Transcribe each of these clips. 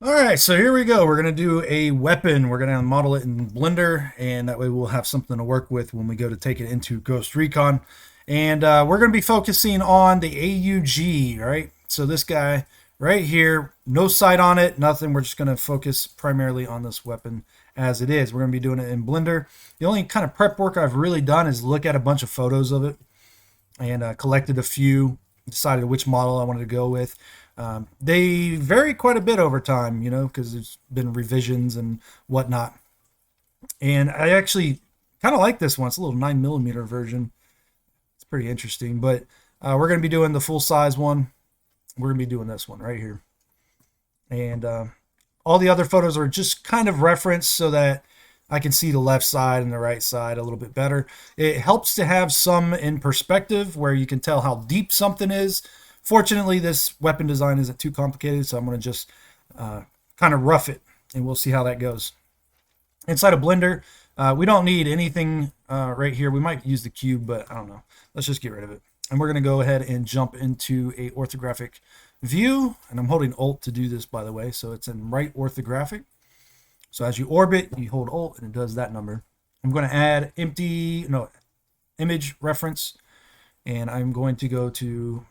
All right, so here we go. We're going to do a weapon. We're going to model it in Blender, and that way we'll have something to work with when we go to take it into Ghost Recon. And we're going to be focusing on the AUG, right? So this guy right here, no sight on it, nothing. We're just going to focus primarily on this weapon as it is. We're going to be doing it in Blender. The only kind of prep work I've really done is look at a bunch of photos of it and collected a few, decided which model I wanted to go with. They vary quite a bit over time, because there's been revisions and whatnot. And I actually kind of like this one. It's a little 9mm version. It's pretty interesting. But we're going to be doing the full size one. We're going to be doing this one right here. And all the other photos are just kind of referenced so that I can see the left side and the right side a little bit better. It helps to have some in perspective where you can tell how deep something is. Fortunately, this weapon design isn't too complicated, so I'm going to just kind of rough it, and we'll see how that goes. Inside of Blender, we don't need anything right here. We might use the cube, but I don't know. Let's just get rid of it. And we're going to go ahead and jump into a orthographic view, and I'm holding Alt to do this, by the way, so it's in right orthographic. So as you orbit, you hold Alt and it does that number. I'm going to add image reference, and I'm going to go to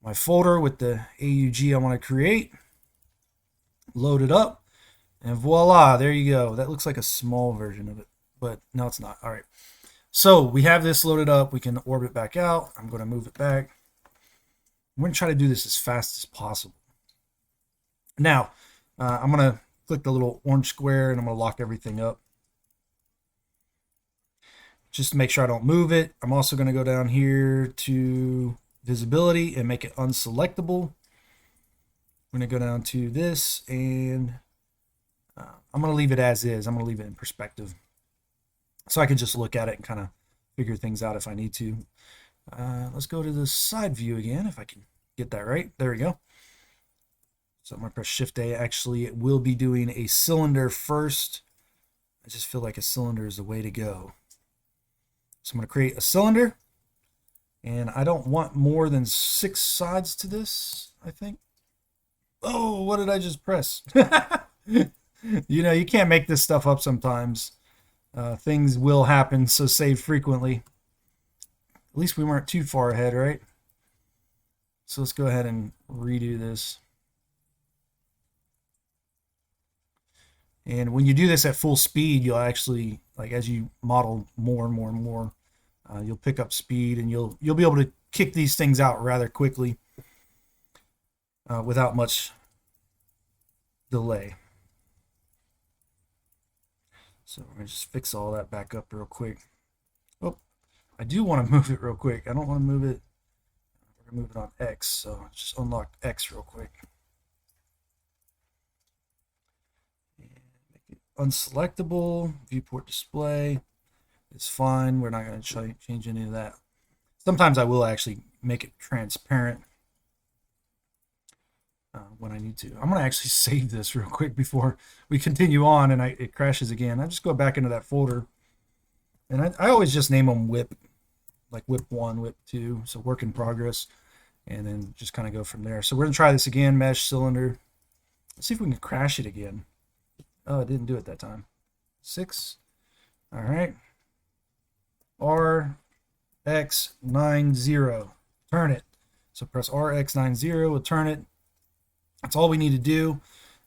my folder with the AUG I want to create, load it up, and voila, there you go. That looks like a small version of it, but no, it's not. All right. So we have this loaded up. We can orbit back out. I'm going to move it back. I'm going to try to do this as fast as possible. Now, I'm going to click the little orange square and I'm going to lock everything up just to make sure I don't move it. I'm also going to go down here to visibility and make it unselectable. I'm going to go down to this and I'm going to leave it as is. I'm going to leave it in perspective so I can just look at it and kind of figure things out if I need to. Let's go to the side view again if I can get that right. There we go. So I'm going to press Shift A. Actually, it will be doing a cylinder first. I just feel like a cylinder is the way to go. So I'm going to create a cylinder. And I don't want more than 6 sides to this, I think. Oh, what did I just press? You can't make this stuff up sometimes. Things will happen, so save frequently. At least we weren't too far ahead, right? So let's go ahead and redo this. And when you do this at full speed, you'll actually, like as you model more and more and more, you'll pick up speed and you'll be able to kick these things out rather quickly without much delay. So we're going to just fix all that back up real quick. Oh, I do want to move it real quick. I don't want to move it. We're going to move it on X. So just unlock X real quick. Unselectable, viewport display is fine. We're not going to change any of that. Sometimes I will actually make it transparent when I need to. I'm going to actually save this real quick before we continue on and it crashes again. I just go back into that folder and I always just name them WIP, like WIP 1, WIP 2, so work in progress, and then just kind of go from there. So we're going to try this again, mesh cylinder. Let's see if we can crash it again. Oh, it didn't do it that time. 6. All right. RX90. Turn it. So press RX90. We'll turn it. That's all we need to do.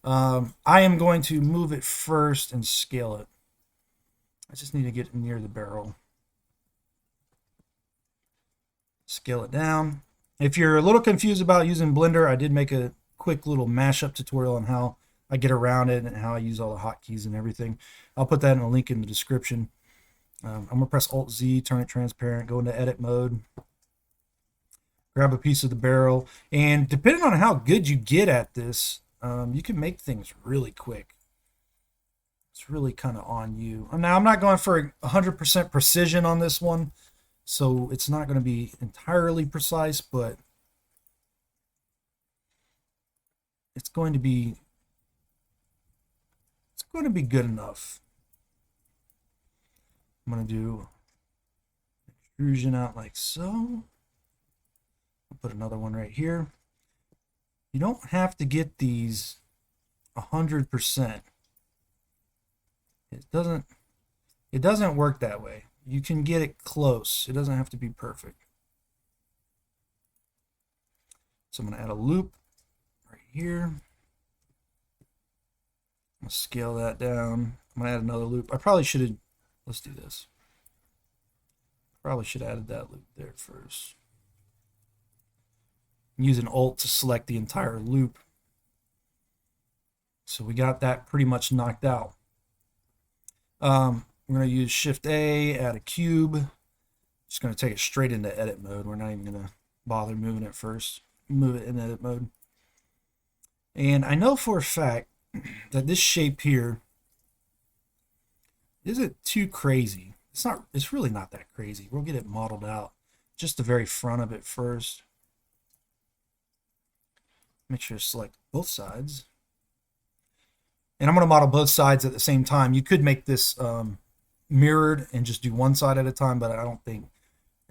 I am going to move it first and scale it. I just need to get near the barrel. Scale it down. If you're a little confused about using Blender, I did make a quick little mashup tutorial on how I get around it and how I use all the hotkeys and everything. I'll put that in a link in the description. I'm going to press Alt-Z, turn it transparent, go into edit mode, grab a piece of the barrel, and depending on how good you get at this, you can make things really quick. It's really kind of on you. Now, I'm not going for 100% precision on this one, so it's not going to be entirely precise, but it's going to be good enough. I'm going to do extrusion out like so. I'll put another one right here. You don't have to get these 100%. It doesn't work that way. You can get it close. It doesn't have to be perfect. So I'm going to add a loop right here. I'm going to scale that down. I'm going to add another loop. I probably should have, let's do this. Probably should have added that loop there first. Use an Alt to select the entire loop. So we got that pretty much knocked out. We're going to use Shift A, add a cube. Just going to take it straight into edit mode. We're not even going to bother moving it first. Move it in edit mode. And I know for a fact that this shape here isn't too crazy. It's really not that crazy. We'll get it modeled out. Just the very front of it first. Make sure to select both sides. And I'm going to model both sides at the same time. You could make this mirrored and just do one side at a time, but I don't think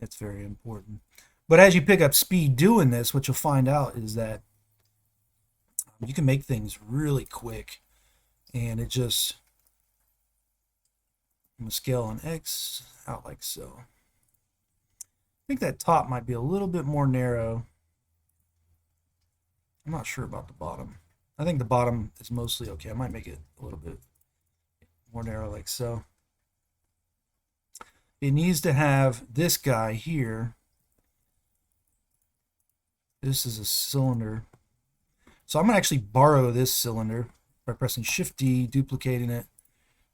it's very important. But as you pick up speed doing this, what you'll find out is that you can make things really quick. And it just, I'm going to scale on X out like so. I think that top might be a little bit more narrow. I'm not sure about the bottom. I think the bottom is mostly okay. I might make it a little bit more narrow like so. It needs to have this guy here. This is a cylinder. So I'm going to actually borrow this cylinder by pressing Shift D, duplicating it.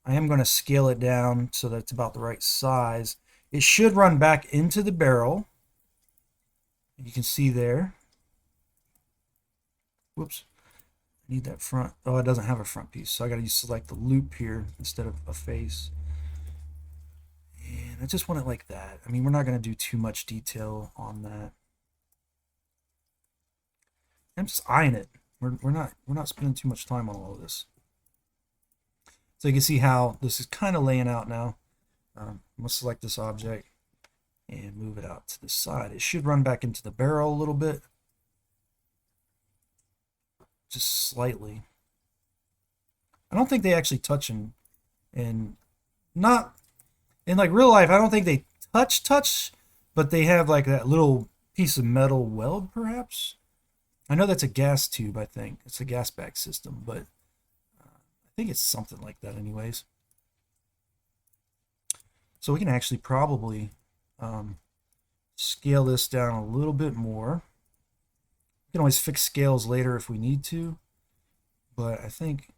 I am going to scale it down so that it's about the right size. It should run back into the barrel. You can see there. Whoops. I need that front. Oh, it doesn't have a front piece. So I got to select the loop here instead of a face. And I just want it like that. I mean, we're not going to do too much detail on that. I'm just eyeing it. We're not spending too much time on all of this. So you can see how this is kind of laying out now. I'm going to select this object and move it out to the side. It should run back into the barrel a little bit. Just slightly. I don't think they actually touch and not in like real life. I don't think they touch, but they have like that little piece of metal weld perhaps. I know that's a gas tube. I think it's a gas bag system, but I think it's something like that anyways. So we can actually probably scale this down a little bit more. We can always fix scales later if we need to, but I think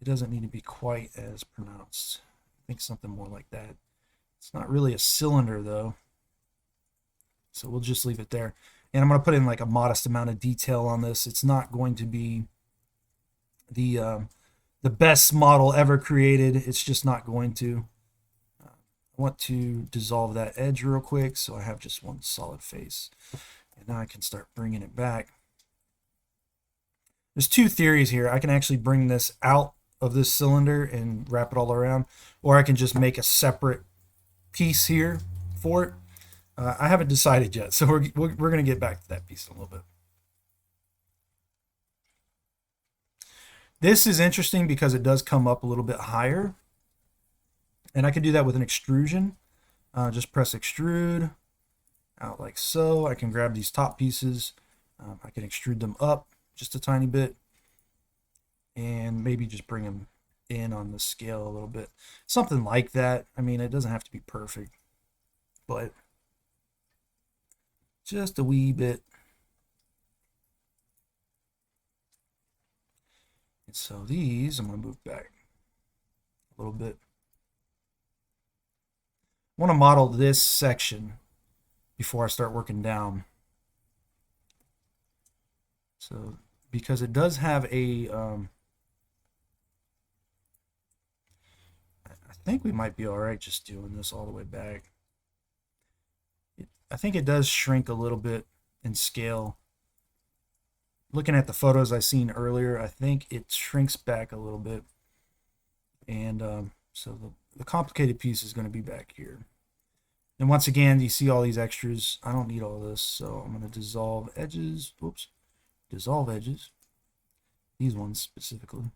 it doesn't need to be quite as pronounced. I think something more like that. It's not really a cylinder though, so we'll just leave it there. And I'm going to put in like a modest amount of detail on this. It's not going to be the best model ever created. It's just not going to. I want to dissolve that edge real quick so I have just one solid face. And now I can start bringing it back. There's two theories here. I can actually bring this out of this cylinder and wrap it all around, or I can just make a separate piece here for it. I haven't decided yet, so we're going to get back to that piece in a little bit. This is interesting because it does come up a little bit higher, and I can do that with an extrusion. Just press extrude out like so. I can grab these top pieces. I can extrude them up just a tiny bit, and maybe just bring them in on the scale a little bit. Something like that. I mean, it doesn't have to be perfect, but just a wee bit. And so these, I'm going to move back a little bit. I want to model this section before I start working down. So, because it does have a, I think we might be all right just doing this all the way back. I think it does shrink a little bit in scale. Looking at the photos I seen earlier, I think it shrinks back a little bit. And so the complicated piece is going to be back here. And once again, you see all these extras. I don't need all this, so I'm going to dissolve edges. Whoops. Dissolve edges. These ones specifically.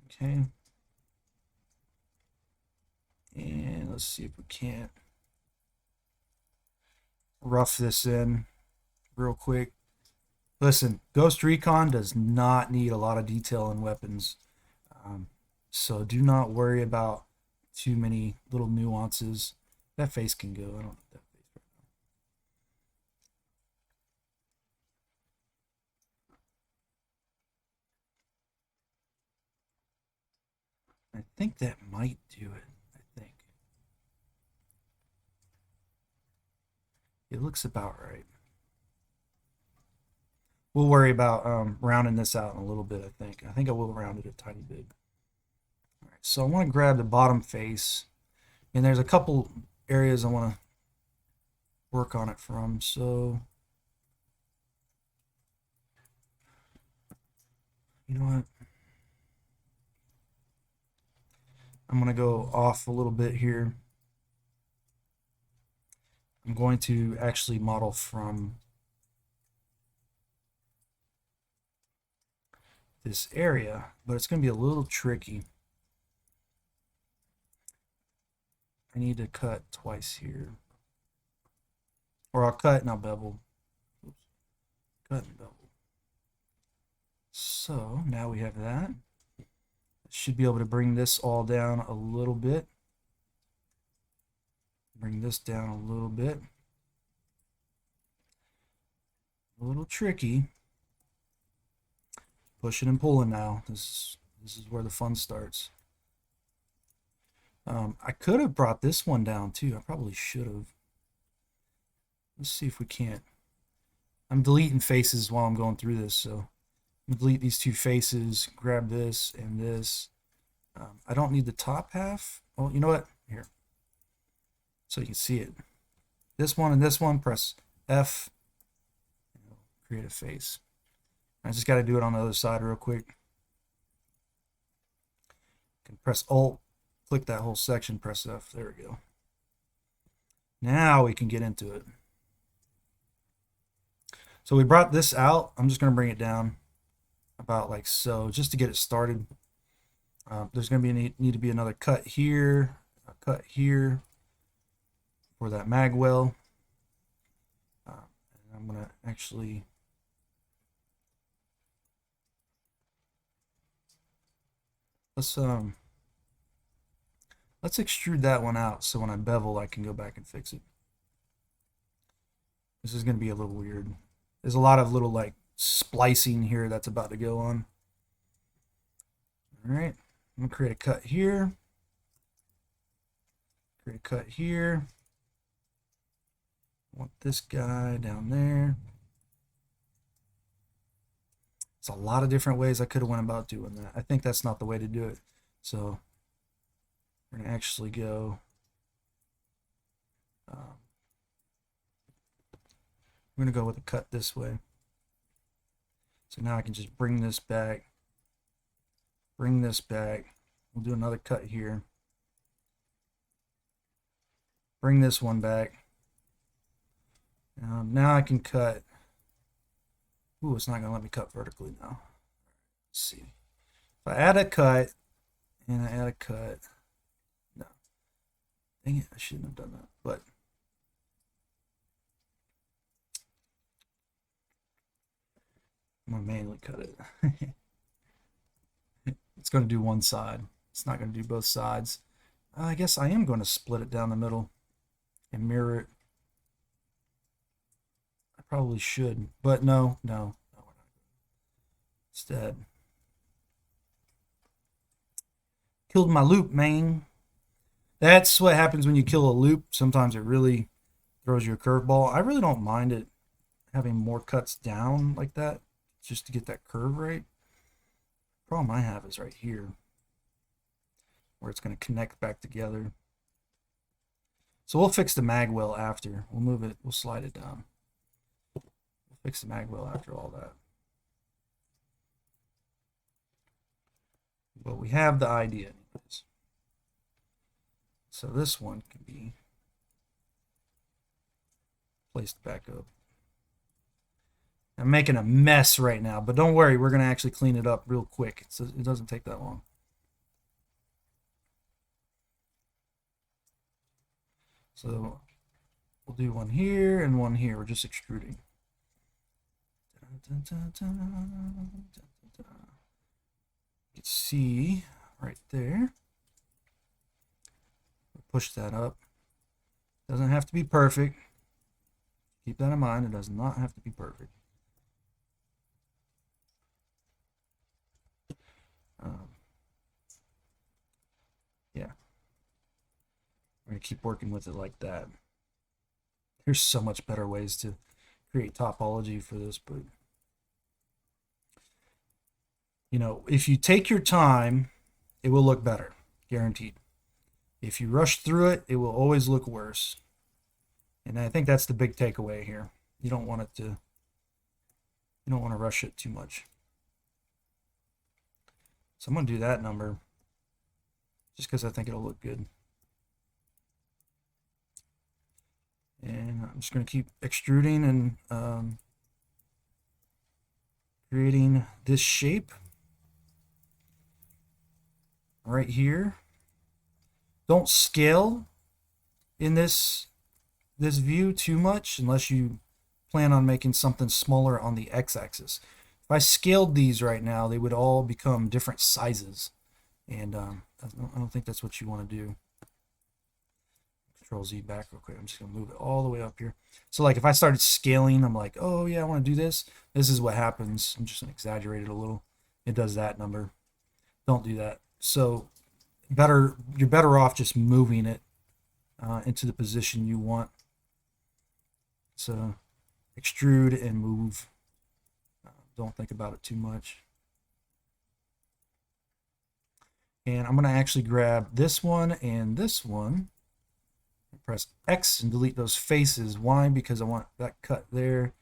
Okay. And let's see if we can't rough this in real quick. Listen, Ghost Recon does not need a lot of detail in weapons. So do not worry about too many little nuances. That face can go. I don't need that face right now. I think that might do it. I think. It looks about right. We'll worry about rounding this out in a little bit, I think. I think I will round it a tiny bit. All right, so I want to grab the bottom face. And there's a couple areas I want to work on it from. So, you know what? I'm going to go off a little bit here. I'm going to actually model from this area, but it's going to be a little tricky. I need to cut twice here. Or I'll cut and I'll bevel. Oops. Cut and bevel. So now we have that. Should be able to bring this all down a little bit. Bring this down a little bit. A little tricky. Pushing and pulling now. This is where the fun starts. I could have brought this one down too. I probably should have. Let's see if we can't. I'm deleting faces while I'm going through this, so delete these two faces, grab this and this. I don't need the top half. Oh, you know what? Here. So you can see it. This one and this one, press F. Create a face. I just got to do it on the other side real quick. You can press Alt, click that whole section, press F. There we go. Now we can get into it. So we brought this out. I'm just going to bring it down about like so, just to get it started. There's going to be need to be another cut here, a cut here for that mag well. And I'm going to actually let's extrude that one out so when I bevel I can go back and fix it. This is going to be a little weird. There's a lot of little like splicing here that's about to go on. All right, I'm going to create a cut here. Create a cut here. I want this guy down there. It's a lot of different ways I could have went about doing that. I think that's not the way to do it. So we're going to actually go I'm going to go with a cut this way. So now I can just bring this back. Bring this back. We'll do another cut here. Bring this one back. Now I can cut. Ooh, it's not going to let me cut vertically now. Let's see. If I add a cut and I add a cut. No. Dang it, I shouldn't have done that. But I'm going to manually cut it. It's going to do one side. It's not going to do both sides. I guess I am going to split it down the middle and mirror it. I probably should, but no. Instead, killed my loop, man. That's what happens when you kill a loop. Sometimes it really throws you a curveball. I really don't mind it having more cuts down like that, just to get that curve right. The problem I have is right here, where it's going to connect back together. So we'll fix the mag well after. We'll move it, we'll slide it down. We'll fix the mag well after all that. But we have the idea anyways. So this one can be placed back up. I'm making a mess right now, but don't worry, we're going to actually clean it up real quick. It doesn't take that long. So we'll do one here and one here. We're just extruding. You can see right there. Push that up. Doesn't have to be perfect. Keep that in mind. It does not have to be perfect. Yeah. We're going to keep working with it like that. There's so much better ways to create topology for this, but you know, if you take your time, it will look better, guaranteed. If you rush through it, it will always look worse. And I think that's the big takeaway here. You don't want to rush it too much. So I'm going to do that number just because I think it'll look good. And I'm just going to keep extruding and creating this shape right here. Don't scale in this view too much unless you plan on making something smaller on the x-axis. If I scaled these right now, they would all become different sizes, and I don't think that's what you want to do. Control Z back real quick. I'm just going to move it all the way up here. So like if I started scaling, I'm like, oh yeah, I want to do this. This is what happens. I'm just going to exaggerate it a little. It does that number. Don't do that. So you're better off just moving it into the position you want. So extrude and move. Don't think about it too much. And I'm going to actually grab this one and this one. Press X and delete those faces. Why? Because I want that cut there,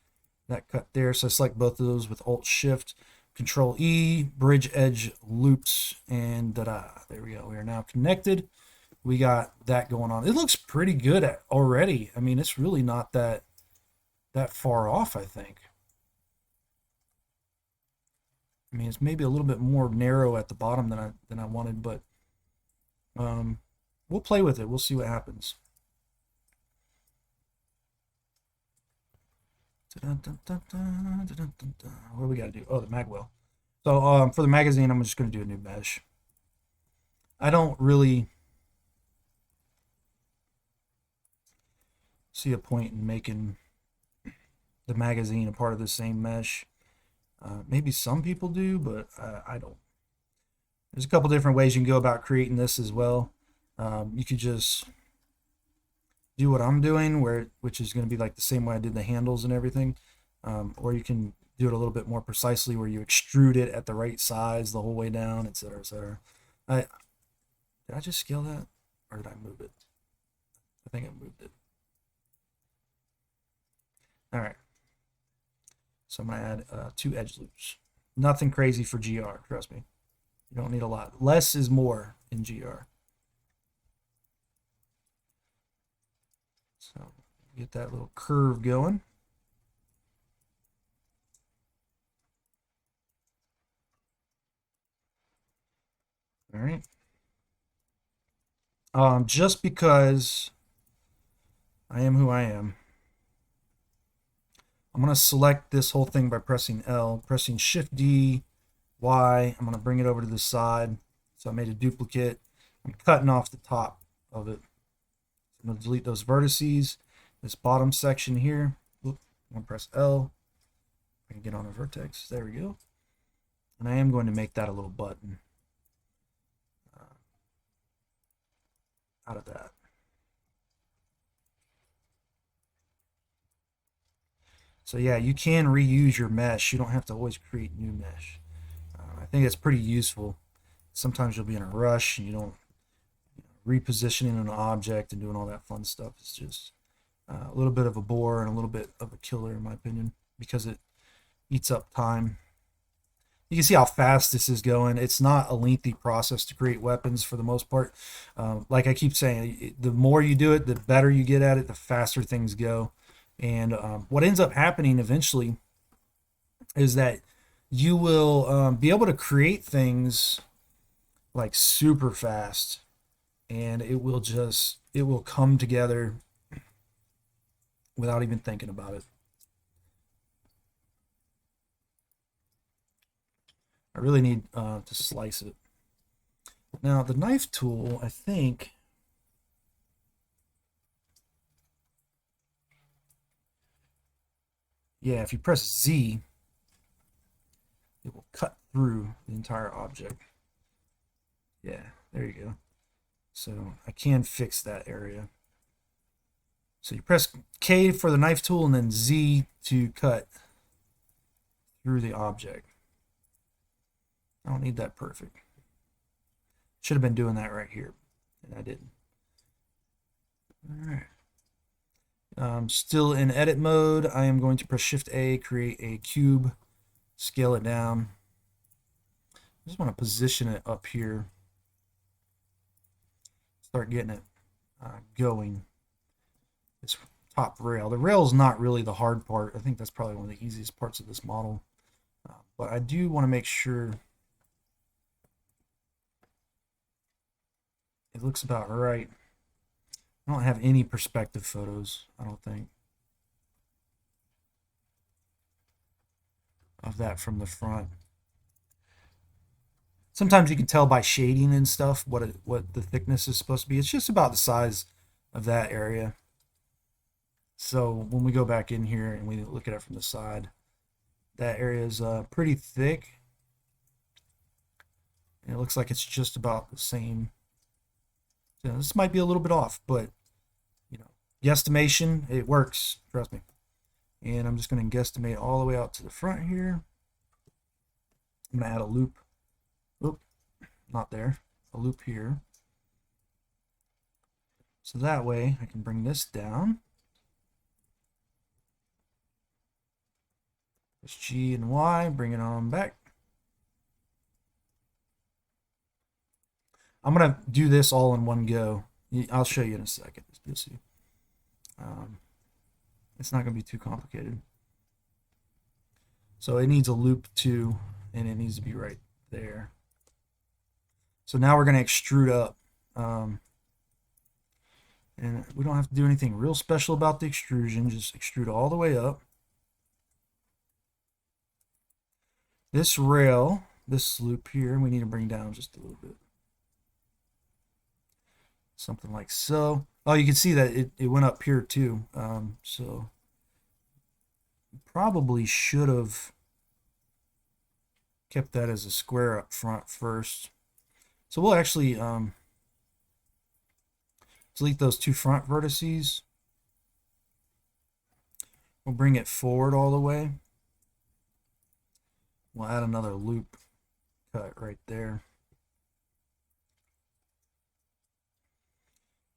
that cut there. So I select both of those with Alt-Shift. Control E, bridge edge loops, and there we go. We are now connected. We got that going on. It looks pretty good already. I mean, it's really not that far off, I think. I mean, it's maybe a little bit more narrow at the bottom than I wanted, but we'll play with it. We'll see what happens. What do we got to do? Oh, the magwell. So for the magazine, I'm just going to do a new mesh. I don't really see a point in making the magazine a part of the same mesh. Maybe some people do, but I don't. There's a couple different ways you can go about creating this as well. You could just do what I'm doing, which is going to be like the same way I did the handles and everything, or you can do it a little bit more precisely, where you extrude it at the right size the whole way down, etc., etc. Did I just scale that, or did I move it? I think I moved it. All right. So I'm going to add 2 edge loops. Nothing crazy for GR, trust me. You don't need a lot. Less is more in GR. So get that little curve going. All right. Just because I am who I am, I'm going to select this whole thing by pressing L, pressing Shift D, Y. I'm going to bring it over to the side. So I made a duplicate. I'm cutting off the top of it. I'm going to delete those vertices. This bottom section here. Oop, I'm going to press L. I can get on a vertex. There we go. And I am going to make that a little button out of that. So yeah, you can reuse your mesh. You don't have to always create new mesh. I think it's pretty useful. Sometimes you'll be in a rush and you don't repositioning an object and doing all that fun stuff. It's just a little bit of a bore and a little bit of a killer, in my opinion, because it eats up time. You can see how fast this is going. It's not a lengthy process to create weapons for the most part. Like I keep saying, the more you do it, the better you get at it, the faster things go. And what ends up happening eventually is that you will be able to create things like super fast, and it will come together without even thinking about it. I really need to slice it. Now the knife tool, I think, yeah, if you press Z, it will cut through the entire object. Yeah, there you go. So I can fix that area. So you press K for the knife tool and then Z to cut through the object. I don't need that perfect. Should have been doing that right here, and I didn't. All right. Still in edit mode. I am going to press Shift A, create a cube, scale it down. I just want to position it up here. Start getting it going. This top rail. The rail is not really the hard part. I think that's probably one of the easiest parts of this model. But I do want to make sure it looks about right. I don't have any perspective photos, I don't think, of that from the front. Sometimes you can tell by shading and stuff what the thickness is supposed to be. It's just about the size of that area. So when we go back in here and we look at it from the side, that area is pretty thick. And it looks like it's just about the same. So this might be a little bit off, but you know, guesstimation, it works, trust me. And I'm just going to guesstimate all the way out to the front here. I'm going to add a loop. Oop, not there. A loop here. So that way I can bring this down. Press G and Y, bring it on back. I'm going to do this all in one go. I'll show you in a second. You'll see. It's not going to be too complicated. So it needs a loop too, and it needs to be right there. So now we're going to extrude up. And we don't have to do anything real special about the extrusion. Just extrude all the way up. This rail, this loop here, we need to bring down just a little bit. Something like so. Oh, you can see that it went up here too. So probably should have kept that as a square up front first. So we'll actually delete those two front vertices. We'll bring it forward all the way. We'll add another loop cut right there.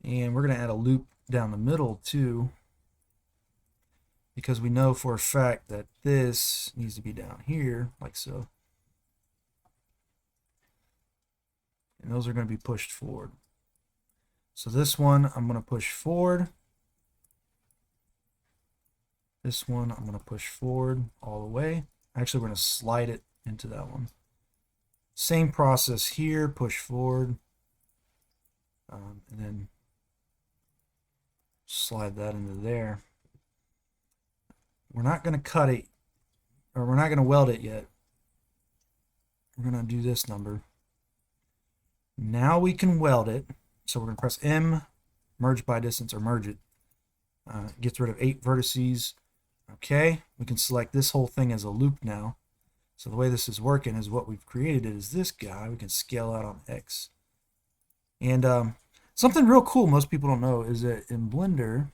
And we're going to add a loop down the middle too, because we know for a fact that this needs to be down here, like so. And those are going to be pushed forward. So this one I'm going to push forward. This one I'm going to push forward all the way. Actually, we're going to slide it into that one. Same process here, push forward. And then slide that into there. We're not going to cut it, or we're not going to weld it yet. We're going to do this number. Now we can weld it. So we're going to press M, merge by distance, or merge it. Gets rid of 8 vertices. Okay, we can select this whole thing as a loop now. So the way this is working is what we've created is this guy. We can scale out on X. And something real cool most people don't know is that in Blender,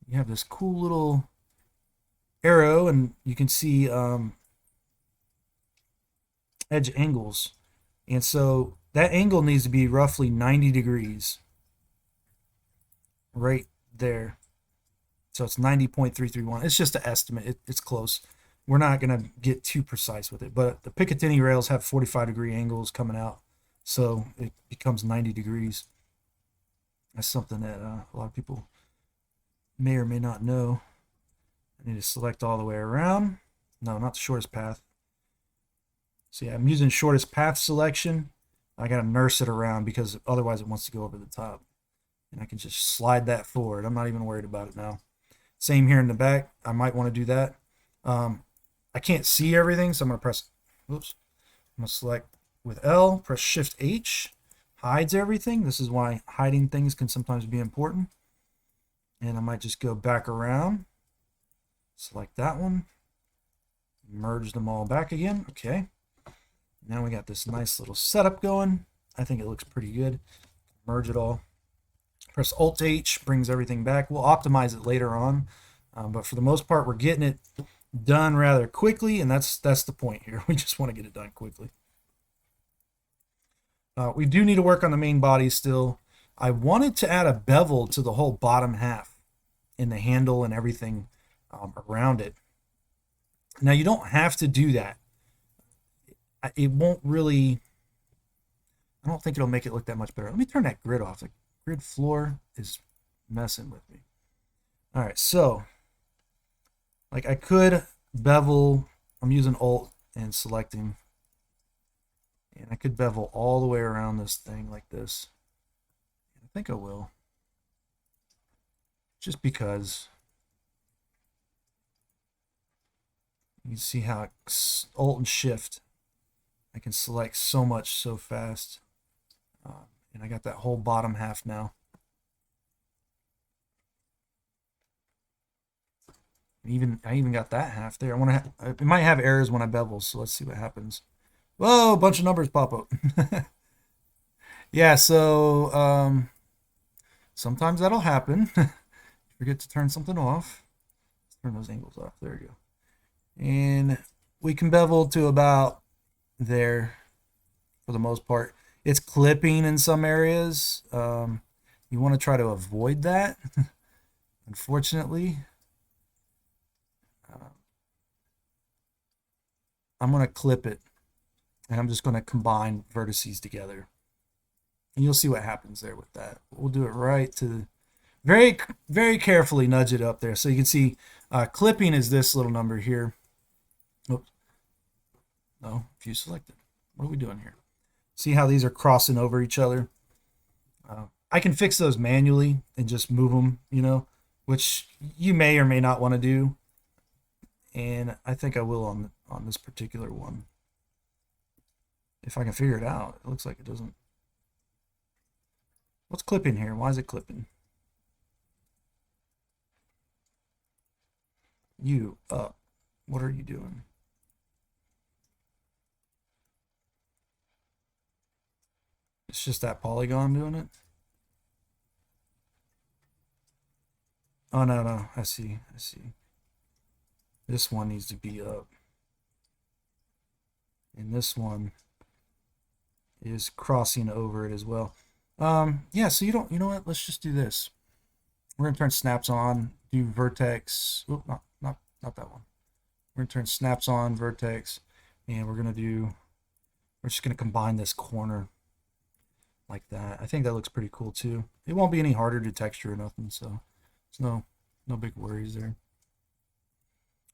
you have this cool little arrow, and you can see edge angles. And so that angle needs to be roughly 90 degrees right there. So it's 90.331. It's just an estimate. It's close. We're not going to get too precise with it. But the Picatinny rails have 45-degree angles coming out. So it becomes 90 degrees. That's something that a lot of people may or may not know. I need to select all the way around. No, not the shortest path. See, I'm using shortest path selection. I got to nurse it around because otherwise it wants to go over the top. And I can just slide that forward. I'm not even worried about it now. Same here in the back. I might want to do that. I can't see everything, so I'm going to press, oops. I'm going to select with L, press Shift H, hides everything. This is why hiding things can sometimes be important. And I might just go back around, select that one, merge them all back again. Okay. Now we got this nice little setup going. I think it looks pretty good. Merge it all. Press Alt H, brings everything back. We'll optimize it later on. But for the most part, we're getting it done rather quickly, and that's the point here. We just want to get it done quickly. We do need to work on the main body still. I wanted to add a bevel to the whole bottom half in the handle and everything around it. Now, you don't have to do that. It won't really, I don't think it'll make it look that much better. Let me turn that grid off. The grid floor is messing with me. All right, so like I could bevel, I'm using Alt and selecting, and I could bevel all the way around this thing like this. I think I will, just because you can see how Alt and Shift, I can select so much so fast. And I got that whole bottom half now. I even got that half there. I want to. It might have errors when I bevel, so let's see what happens. Whoa, a bunch of numbers pop up. Yeah, so sometimes that'll happen. Forget to turn something off. Let's turn those angles off. There you go. And we can bevel to about there for the most part. It's clipping in some areas. You want to try to avoid that, unfortunately. I'm going to clip it, and I'm just going to combine vertices together. And you'll see what happens there with that. We'll do it right to the, very, very carefully nudge it up there. So you can see clipping is this little number here. Oops. No, view selected. What are we doing here? See how these are crossing over each other? I can fix those manually and just move them, you know, which you may or may not want to do. And I think I will on this particular one. If I can figure it out. It looks like it doesn't. What's clipping here? Why is it clipping? You up. What are you doing? It's just that polygon doing it? Oh, no. I see. This one needs to be up. And this one is crossing over it as well. Yeah, so you know what? Let's just do this. We're gonna turn snaps on, do vertex. Oh, not that one. We're gonna turn snaps on, vertex, and we're just gonna combine this corner like that. I think that looks pretty cool too. It won't be any harder to texture or nothing, so it's no big worries there.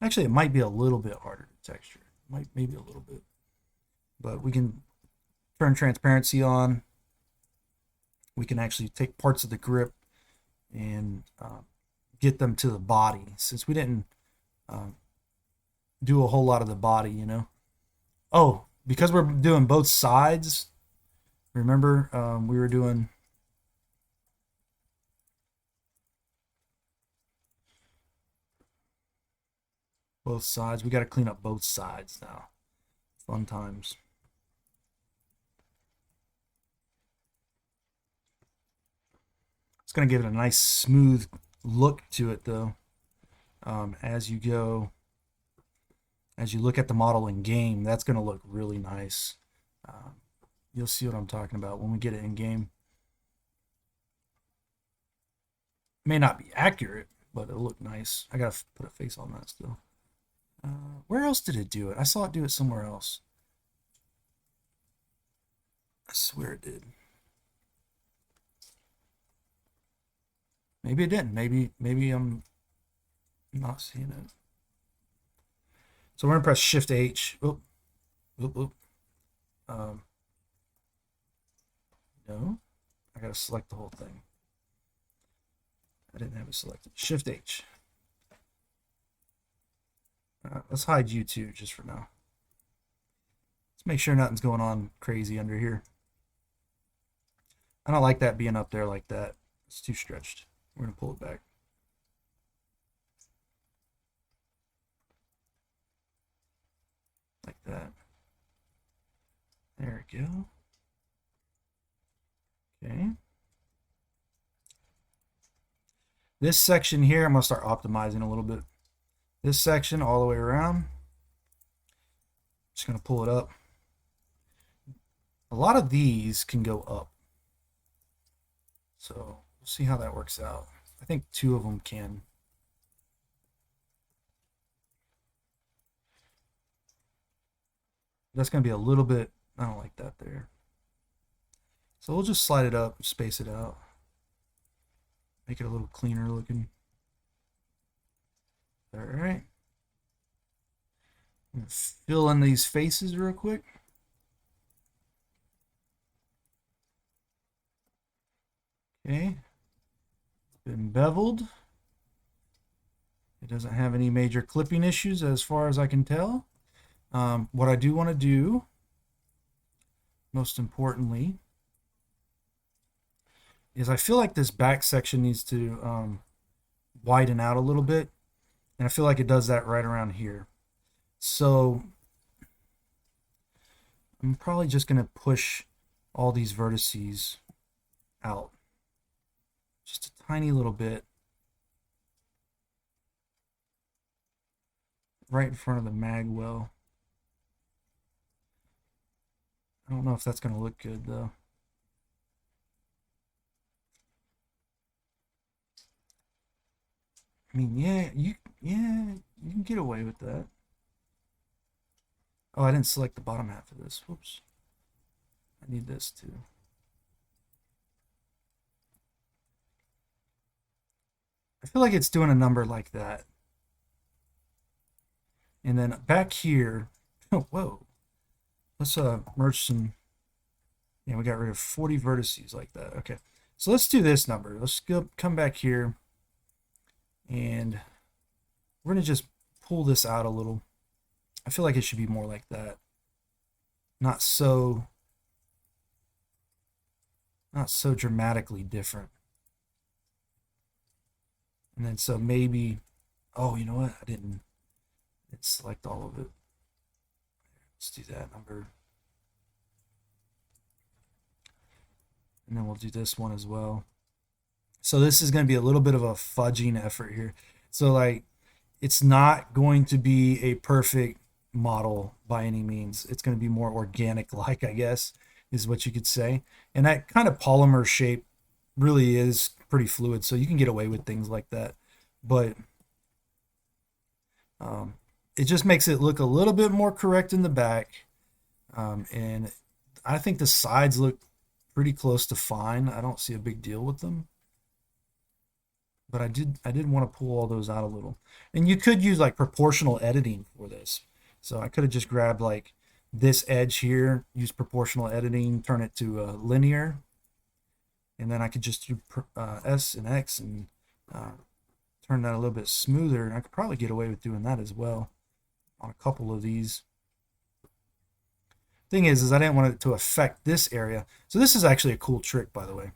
Actually, it might be a little bit harder to texture. Maybe a little bit. But we can turn transparency on. We can actually take parts of the grip and get them to the body, since we didn't do a whole lot of the body, you know. Oh, because we're doing both sides, remember we were doing both sides. We got to clean up both sides now. Fun times. It's going to give it a nice smooth look to it though. As you look at the model in game, that's going to look really nice. You'll see what I'm talking about when we get it in game. May not be accurate, but it'll look nice. I gotta put a face on that still. Where else did it do it? I saw it do it somewhere else. I swear it did. Maybe it didn't. Maybe I'm not seeing it. So we're gonna press Shift H. Oop, oop, oop. No, I gotta select the whole thing. I didn't have it selected. Shift H. Let's hide you too, just for now. Let's make sure nothing's going on crazy under here. I don't like that being up there like that. It's too stretched. We're gonna pull it back. Like that. There we go. Okay. This section here, I'm going to start optimizing a little bit. This section all the way around. Just going to pull it up. A lot of these can go up. So we'll see how that works out. I think 2 of them can. That's going to be a little bit, I don't like that there. So we'll just slide it up, space it out. Make it a little cleaner looking. All right. I'm gonna fill in these faces real quick. Okay. It's been beveled. It doesn't have any major clipping issues as far as I can tell. What I do want to do, most importantly, is I feel like this back section needs to widen out a little bit. And I feel like it does that right around here. So I'm probably just going to push all these vertices out. Just a tiny little bit. Right in front of the mag well. I don't know if that's going to look good though. I mean, yeah, you can get away with that. Oh, I didn't select the bottom half of this. Whoops. I need this too. I feel like it's doing a number like that. And then back here, oh, whoa. Let's merge some. Yeah, we got rid of 40 vertices like that. Okay, so let's do this number. Let's go come back here, and we're gonna just pull this out a little. I feel like it should be more like that. Not so dramatically different. And then so maybe, oh, you know what? I didn't select all of it. Let's do that number. And then we'll do this one as well. So this is going to be a little bit of a fudging effort here. So like, it's not going to be a perfect model by any means. It's going to be more organic like, I guess, is what you could say. And that kind of polymer shape really is pretty fluid, so you can get away with things like that. But it just makes it look a little bit more correct in the back. And I think the sides look pretty close to fine. I don't see a big deal with them. But I did want to pull all those out a little. And you could use like proportional editing for this. So I could have just grabbed like this edge here, use proportional editing, turn it to linear. And then I could just do S and X and turn that a little bit smoother. And I could probably get away with doing that as well on a couple of these. Thing is I didn't want it to affect this area. So this is actually a cool trick, by the way.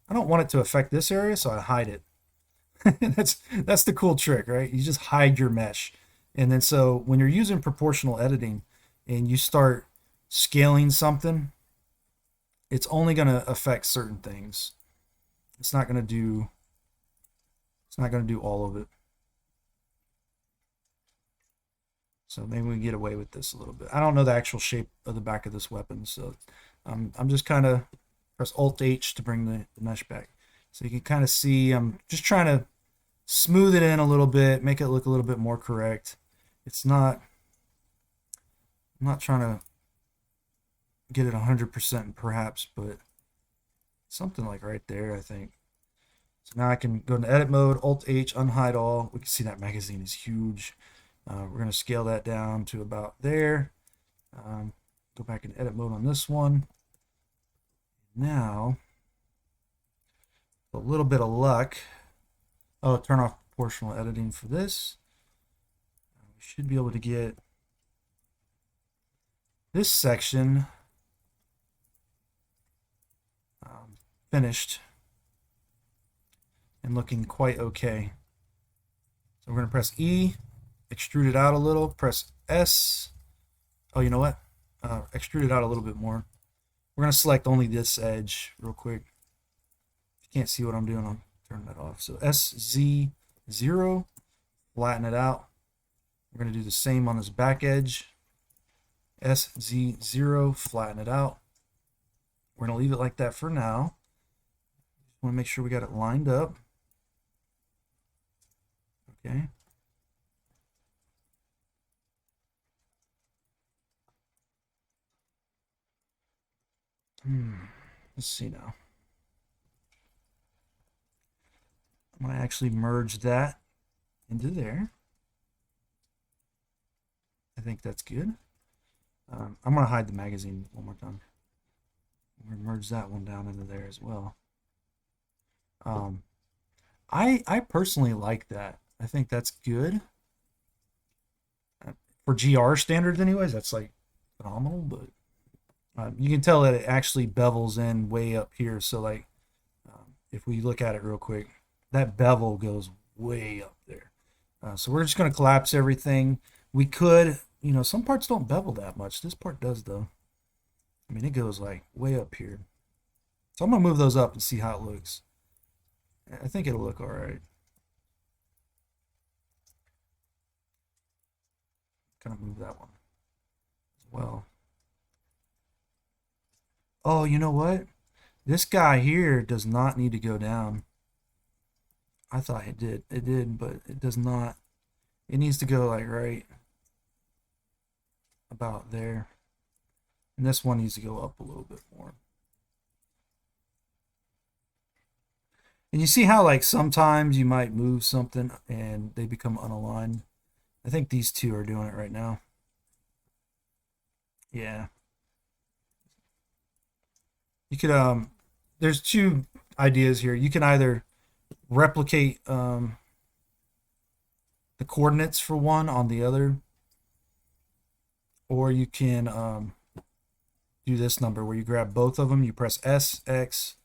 I don't want it to affect this area, so I hide it. That's the cool trick, right? You just hide your mesh. And then so when you're using proportional editing and you start scaling something, it's only going to affect certain things. It's not going to do all of it. So maybe we can get away with this a little bit. I don't know the actual shape of the back of this weapon, so I'm just kind of press Alt H to bring the mesh back. So you can kind of see I'm just trying to smooth it in a little bit, make it look a little bit more correct. I'm not trying to get it 100% perhaps, but something like right there, I think. So now I can go into edit mode, Alt H, unhide all. We can see that magazine is huge. We're going to scale that down to about there. Go back in edit mode on this one. Now, a little bit of luck. Oh, turn off proportional editing for this. We should be able to get this section finished and looking quite okay. So we're going to press E, extrude it out a little, press S. Oh, you know what? Extrude it out a little bit more. We're going to select only this edge real quick. If you can't see what I'm doing, I'll turn that off. So SZ0, flatten it out. We're going to do the same on this back edge. SZ0, flatten it out. We're going to leave it like that for now. Just want to make sure we got it lined up. Okay. Let's see now. I'm going to actually merge that into there. I think that's good. I'm going to hide the magazine one more time. I'm going to merge that one down into there as well. I personally like that. I think that's good. For GR standards anyways, that's like phenomenal, but you can tell that it actually bevels in way up here. So like, if we look at it real quick, that bevel goes way up there. So we're just going to collapse everything. We could, you know, some parts don't bevel that much. This part does though. I mean, it goes like way up here. So I'm going to move those up and see how it looks. I think it'll look all right. Kind of move that one as well. Oh, you know what? This guy here does not need to go down. I thought it did. It did, but it does not. It needs to go like right about there. And this one needs to go up a little bit more. And you see how like sometimes you might move something and they become unaligned? I think these two are doing it right now. Yeah. You could there's two ideas here. You can either replicate the coordinates for one on the other, or you can do this number where you grab both of them, you press SX0,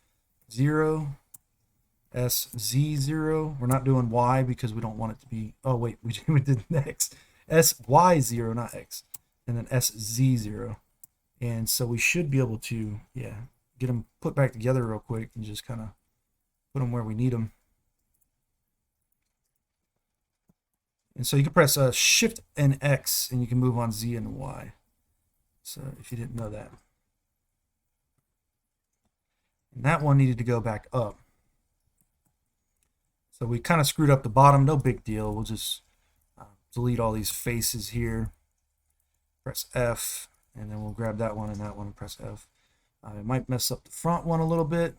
SZ0. We're not doing Y because we don't want it to be, oh wait, we did next. SY0, not X, and then SZ0. And so we should be able to, yeah, get them put back together real quick and just kind of put them where we need them. And so you can press Shift and X and you can move on Z and Y. So if you didn't know that. And that one needed to go back up. So we kind of screwed up the bottom, no big deal. We'll just delete all these faces here. Press F, and then we'll grab that one and press F. It might mess up the front one a little bit,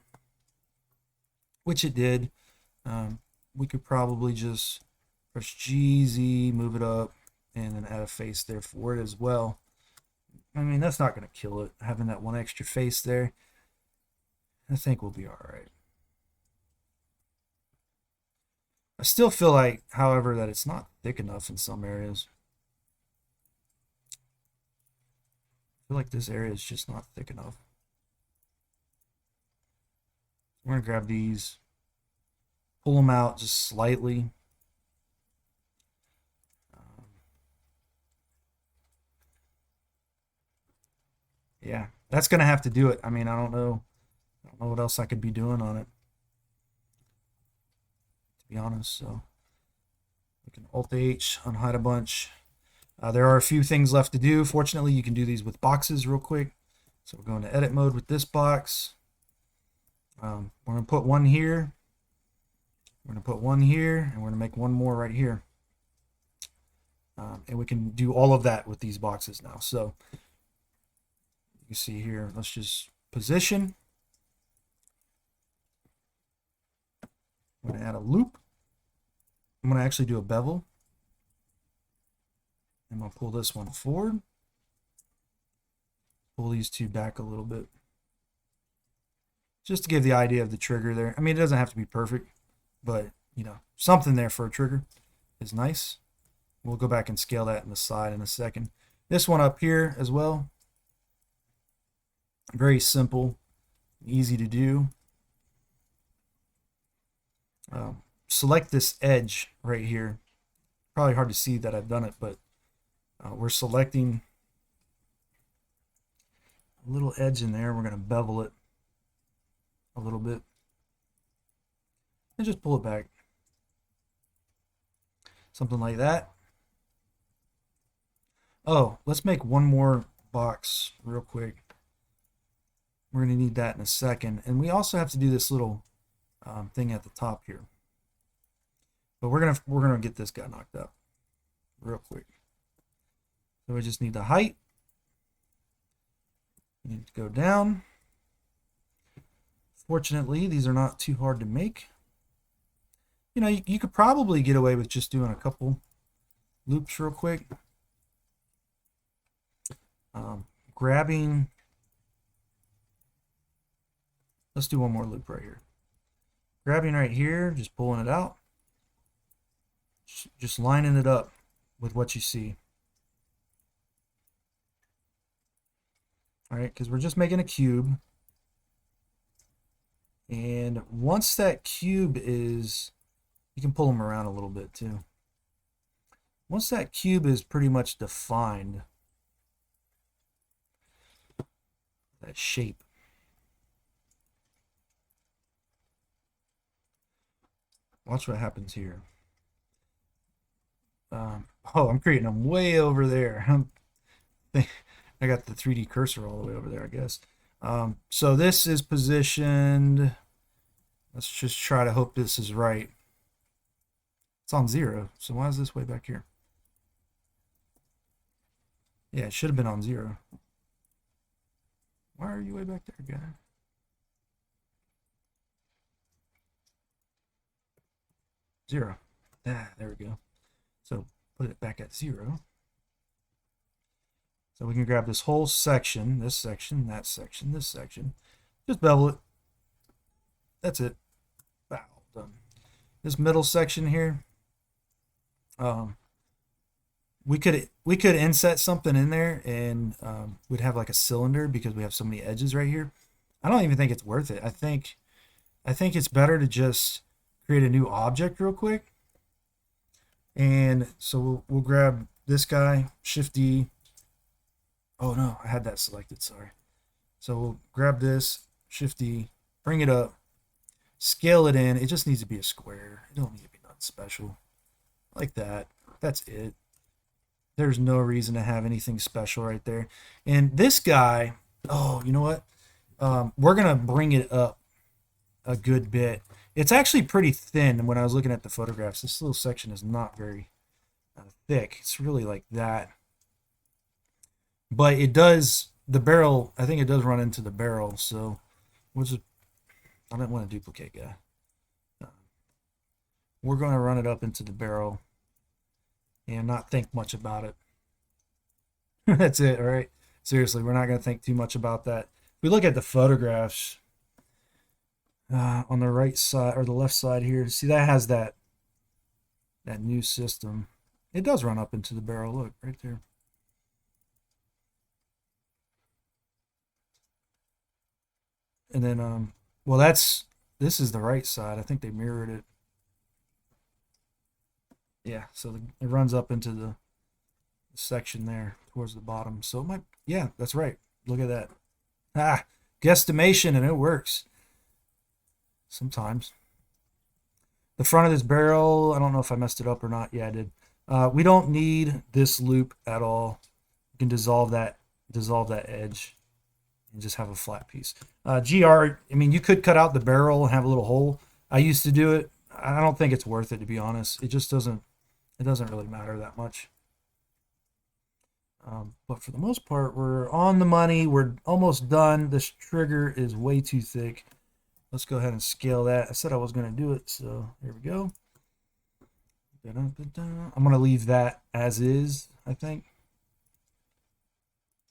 which it did. We could probably just press GZ, move it up, and then add a face there for it as well. I mean, that's not going to kill it, having that one extra face there. I think we'll be all right. I still feel like, however, that it's not thick enough in some areas. I feel like this area is just not thick enough. We're going to grab these, pull them out just slightly. Yeah, that's going to have to do it. I mean, I don't know what else I could be doing on it, to be honest. So we can Alt-H, unhide a bunch. There are a few things left to do. Fortunately, you can do these with boxes real quick. So we're going to edit mode with this box. We're going to put one here. We're going to put one here, and we're going to make one more right here. And we can do all of that with these boxes now. So you see here, let's just position. I'm going to add a loop. I'm going to actually do a bevel. I'm going to pull this one forward. Pull these two back a little bit. Just to give the idea of the trigger there. I mean, it doesn't have to be perfect, but, you know, something there for a trigger is nice. We'll go back and scale that in the side in a second. This one up here as well. Very simple, easy to do. Select this edge right here. Probably hard to see that I've done it, but we're selecting a little edge in there. We're going to bevel it a little bit and just pull it back. Something like that. Oh, let's make one more box real quick. We're going to need that in a second. And we also have to do this little thing at the top here. But we're gonna get this guy knocked up real quick. So we just need the height. You need to go down. Fortunately, these are not too hard to make. You know, you could probably get away with just doing a couple loops real quick. Grabbing. Let's do one more loop right here. Grabbing right here, just pulling it out. Just lining it up with what you see. All right, because we're just making a cube. And once that cube is, you can pull them around a little bit too. Once that cube is pretty much defined, that shape, watch what happens here. Oh, I'm creating them way over there. I got the 3D cursor all the way over there, I guess. So this is positioned. Let's just try to hope this is right. It's on 0. So why is this way back here? Yeah, it should have been on 0. Why are you way back there, guy? Zero. Ah, there we go. So put it back at 0. So we can grab this whole section, this section, that section, this section. Just bevel it. That's it. Wow, done. This middle section here, we could inset something in there, and we'd have like a cylinder because we have so many edges right here. I don't even think it's worth it. I think it's better to just create a new object real quick. And so we'll grab this guy, Shift D. Oh no, I had that selected, sorry. So we'll grab this, Shift D, bring it up, scale it in. It just needs to be a square. It don't need to be nothing special. Like that. That's it. There's no reason to have anything special right there. And this guy, oh, you know what? We're going to bring it up a good bit. It's actually pretty thin when I was looking at the photographs. This little section is not very thick. It's really like that. But it does, the barrel, I think it does run into the barrel. So we'll just, I don't want to duplicate guy. We're going to run it up into the barrel and not think much about it. That's it, all right? Seriously, we're not going to think too much about that. If we look at the photographs on the right side or the left side here, see that has that new system. It does run up into the barrel. Look, right there. And then, well, this is the right side. I think they mirrored it. Yeah, so it runs up into the section there towards the bottom. So it might, yeah, that's right. Look at that. Ah, guesstimation, and it works. Sometimes. The front of this barrel, I don't know if I messed it up or not. Yeah, I did. We don't need this loop at all. You can dissolve that edge and just have a flat piece. GR, I mean, you could cut out the barrel and have a little hole. I used to do it. I don't think it's worth it, to be honest. It just doesn't really matter that much. But for the most part, we're on the money. We're almost done. This trigger is way too thick. Let's go ahead and scale that. I said I was going to do it, so here we go. I'm going to leave that as is. I think.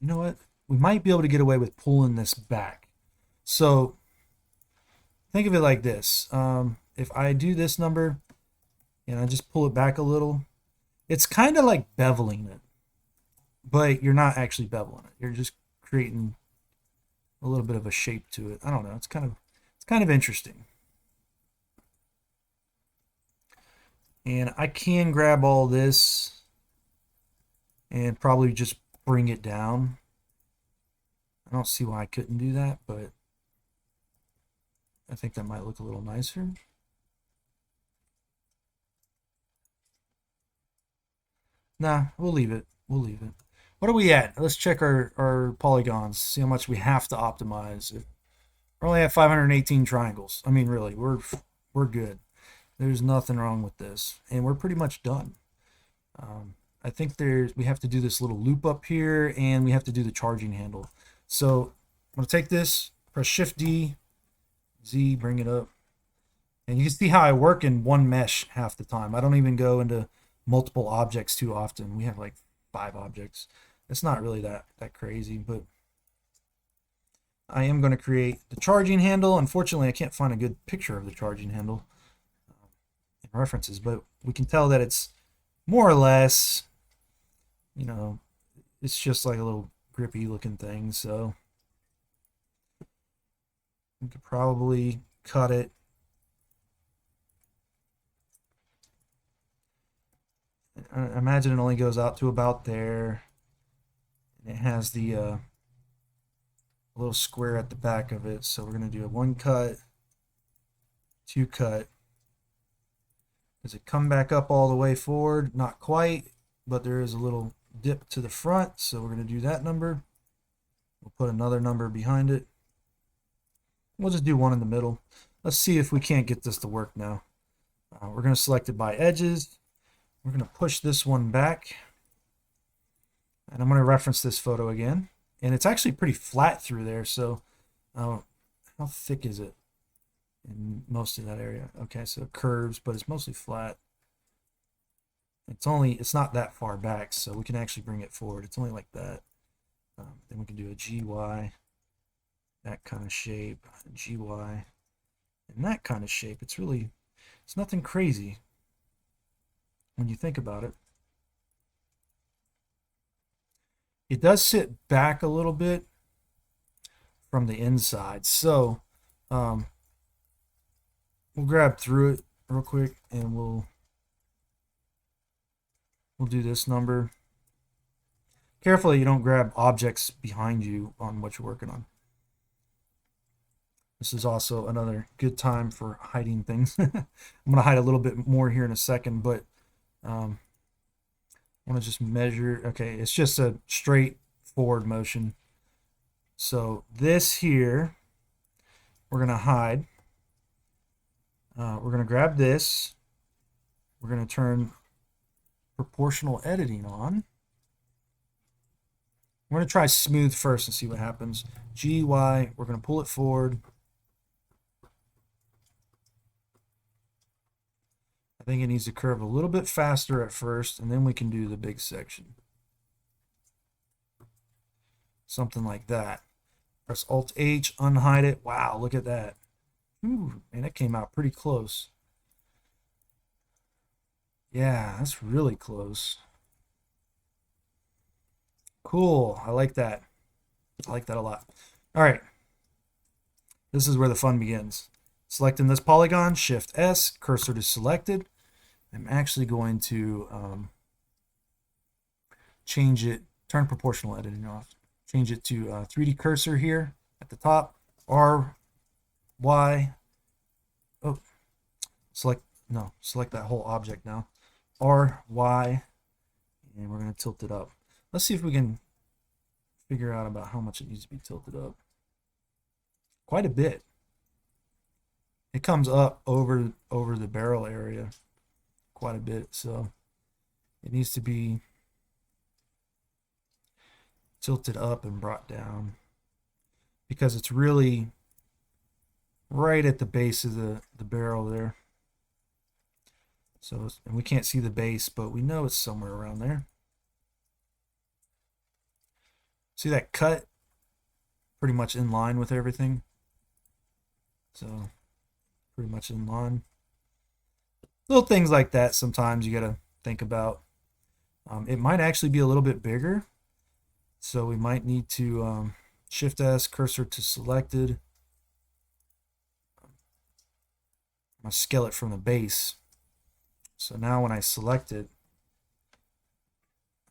You know what? We might be able to get away with pulling this back. So think of it like this. If I do this number and I just pull it back a little, it's kind of like beveling it, but you're not actually beveling it. You're just creating a little bit of a shape to it. I don't know. It's kind of interesting. And I can grab all this and probably just bring it down. I don't see why I couldn't do that, but I think that might look a little nicer. Nah, we'll leave it. We'll leave it. What are we at? Let's check our polygons, see how much we have to optimize. We only have 518 triangles. I mean, really, we're good. There's nothing wrong with this, and we're pretty much done. I think we have to do this little loop up here, and we have to do the charging handle. So I'm gonna take this, press Shift D, Z, bring it up, and you can see how I work in one mesh half the time. I don't even go into multiple objects too often. We have like 5 objects. It's not really that crazy, but I am going to create the charging handle. Unfortunately, I can't find a good picture of the charging handle in references, but we can tell that it's more or less, it's just like a little grippy looking thing. So we could probably cut it. I imagine it only goes out to about there. And it has the little square at the back of it. So we're going to do a 1 cut, 2 cut. Does it come back up all the way forward? Not quite, but there is a little dip to the front. So we're going to do that number. We'll put another number behind it. We'll just do one in the middle. Let's see if we can't get this to work now. We're going to select it by edges. We're going to push this one back. And I'm going to reference this photo again. And it's actually pretty flat through there. So how thick is it in most of that area? Okay, so it curves, but it's mostly flat. It's not that far back, so we can actually bring it forward. It's only like that. Then we can do a GY, that kind of shape, GY, and that kind of shape. It's nothing crazy when you think about it. It does sit back a little bit from the inside. So we'll grab through it real quick and we'll do this number. Carefully you don't grab objects behind you on what you're working on. This is also another good time for hiding things. I'm going to hide a little bit more here in a second, but I want to just measure. Okay, it's just a straight forward motion. So this here, we're going to hide. We're going to grab this. We're going to turn proportional editing on. We're going to try smooth first and see what happens. GY, we're going to pull it forward. I think it needs to curve a little bit faster at first, and then we can do the big section. Something like that. Press Alt-H, unhide it. Wow, look at that. Ooh, and it came out pretty close. Yeah, that's really close. Cool. I like that. I like that a lot. All right. This is where the fun begins. Selecting this polygon, Shift S, cursor to selected. I'm actually going to change it, turn proportional editing off. Change it to 3D cursor here at the top. R, Y. Oh, select that whole object now. R, Y, and we're going to tilt it up. Let's see if we can figure out about how much it needs to be tilted up. Quite a bit. It comes up over the barrel area quite a bit, so it needs to be tilted up and brought down because it's really right at the base of the barrel there. So, and we can't see the base, but we know it's somewhere around there. See that cut? Pretty much in line with everything. So pretty much in line. Little things like that sometimes you gotta think about. It might actually be a little bit bigger. So we might need to Shift S, cursor to selected. I'm gonna scale it from the base. So now when I select it,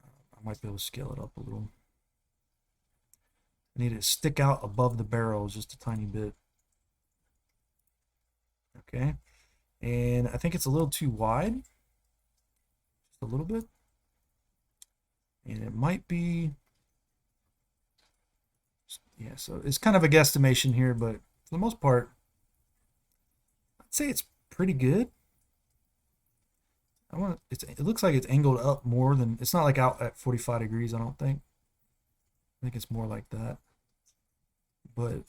I might be able to scale it up a little. I need it to stick out above the barrel just a tiny bit. Okay. And I think it's a little too wide. Just a little bit. And it might be, yeah, so it's kind of a guesstimation here, but for the most part, I'd say it's pretty good. It looks like it's angled up more than, it's not like out at 45 degrees, I don't think. I think it's more like that. But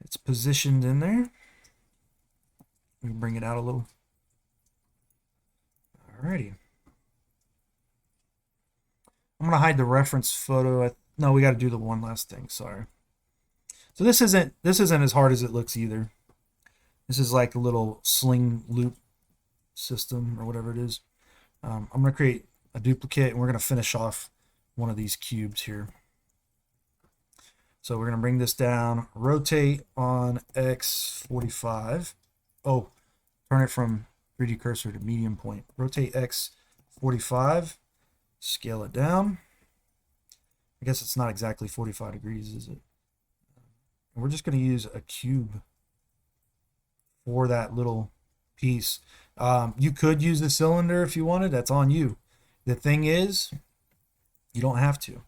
it's positioned in there. Let me bring it out a little. Alrighty. I'm gonna hide the reference photo. No, we got to do the one last thing. Sorry. So this isn't as hard as it looks either. This is like a little sling loop system or whatever it is. I'm gonna create a duplicate and we're gonna finish off one of these cubes here. So we're gonna bring this down, rotate on X45. Oh, turn it from 3D cursor to medium point. Rotate X45, scale it down. I guess it's not exactly 45 degrees, is it? And we're just going to use a cube for that little piece. You could use the cylinder if you wanted. That's on you. The thing is, you don't have to.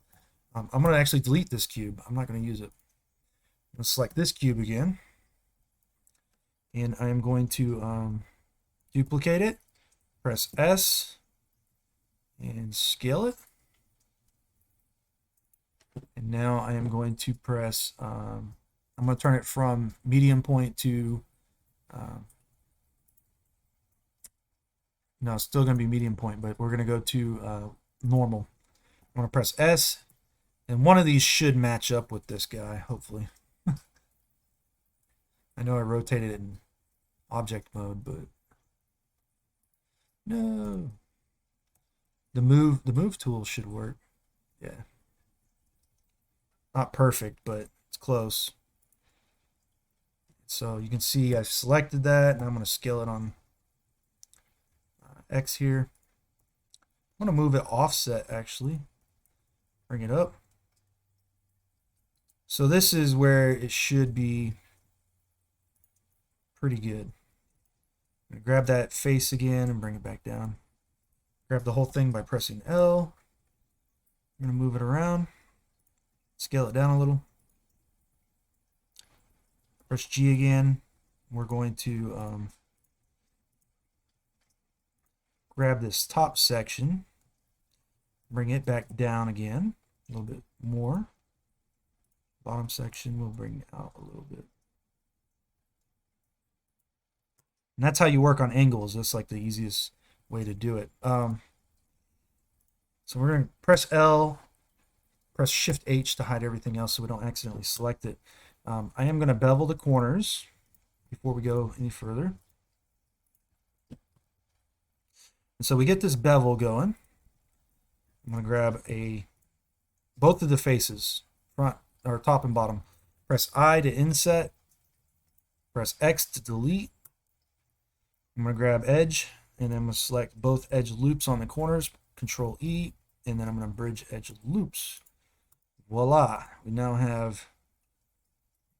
I'm going to actually delete this cube. I'm not going to use it. I'm going to select this cube again. And I am going to duplicate it. Press S. And scale it. And now I am going to press, I'm going to turn it from medium point to, no, it's still going to be medium point, but we're going to go to normal. I'm going to press S, and one of these should match up with this guy, hopefully. I know I rotated it in object mode, but no. The move tool should work. Yeah. Not perfect, but it's close. So you can see I've selected that, and I'm going to scale it on X here. I'm going to move it offset, actually. Bring it up. So this is where it should be pretty good. I'm going to grab that face again and bring it back down. Grab the whole thing by pressing L. I'm going to move it around. Scale it down a little. Press G again. We're going to grab this top section, bring it back down again a little bit more. Bottom section we'll bring it out a little bit. And that's how you work on angles. That's like the easiest way to do it. So we're going to press L, press Shift H to hide everything else so we don't accidentally select it. I am going to bevel the corners before we go any further. And so we get this bevel going. I'm going to grab both of the faces, front or top and bottom. Press I to inset. Press X to delete. I'm going to grab edge, and then I'm going to select both edge loops on the corners. Control E, and then I'm going to bridge edge loops. Voila! We now have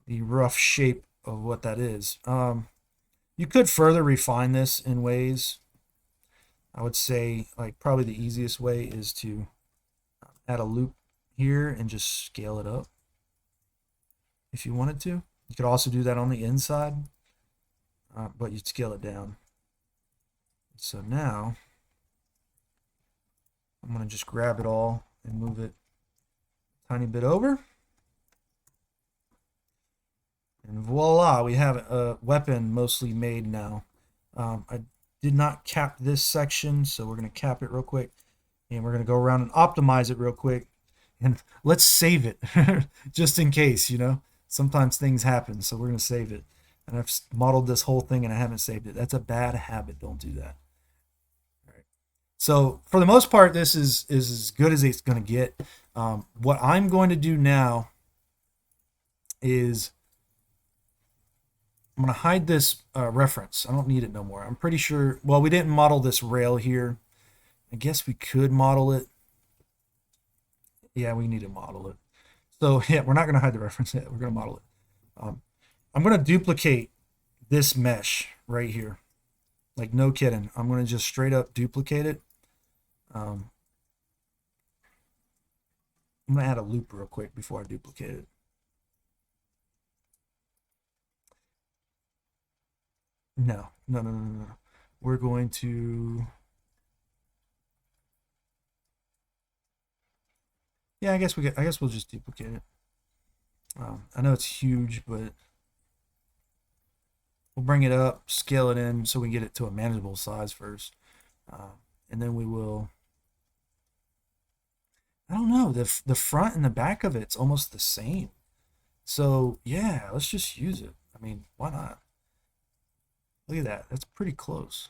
the rough shape of what that is. You could further refine this in ways. I would say, like, probably the easiest way is to add a loop here and just scale it up if you wanted to. You could also do that on the inside, but you'd scale it down. So now I'm going to just grab it all and move it a tiny bit over. And voila, we have a weapon mostly made now. I did not cap this section, so we're going to cap it real quick. And we're going to go around and optimize it real quick. And let's save it just in case, you know, sometimes things happen. So we're going to save it. And I've modeled this whole thing and I haven't saved it. That's a bad habit. Don't do that. All right. So for the most part, this is as good as it's going to get. What I'm going to do now is I'm going to hide this reference. I don't need it no more. I'm pretty sure, well, we didn't model this rail here. I guess we could model it. Yeah, we need to model it. So yeah, we're not going to hide the reference yet. We're going to model it. I'm going to duplicate this mesh right here. Like, no kidding. I'm going to just straight up duplicate it. I'm going to add a loop real quick before I duplicate it. No. We're going to... Yeah, I guess we'll just duplicate it. I know it's huge, but we'll bring it up, scale it in so we can get it to a manageable size first. And then we will... I don't know, the front and the back of it's almost the same. So yeah, let's just use it. I mean, why not? Look at that. That's pretty close.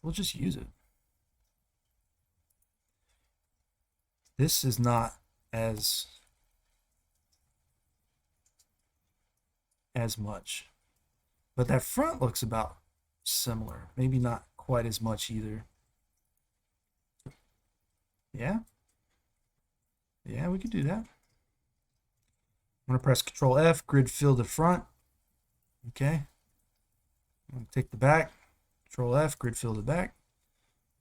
We'll just use it. This is not as much, but that front looks about similar. Maybe not quite as much either. Yeah, we could do that. I'm going to press Control F, grid fill the front. Okay. I'm going to take the back, Control F, grid fill the back.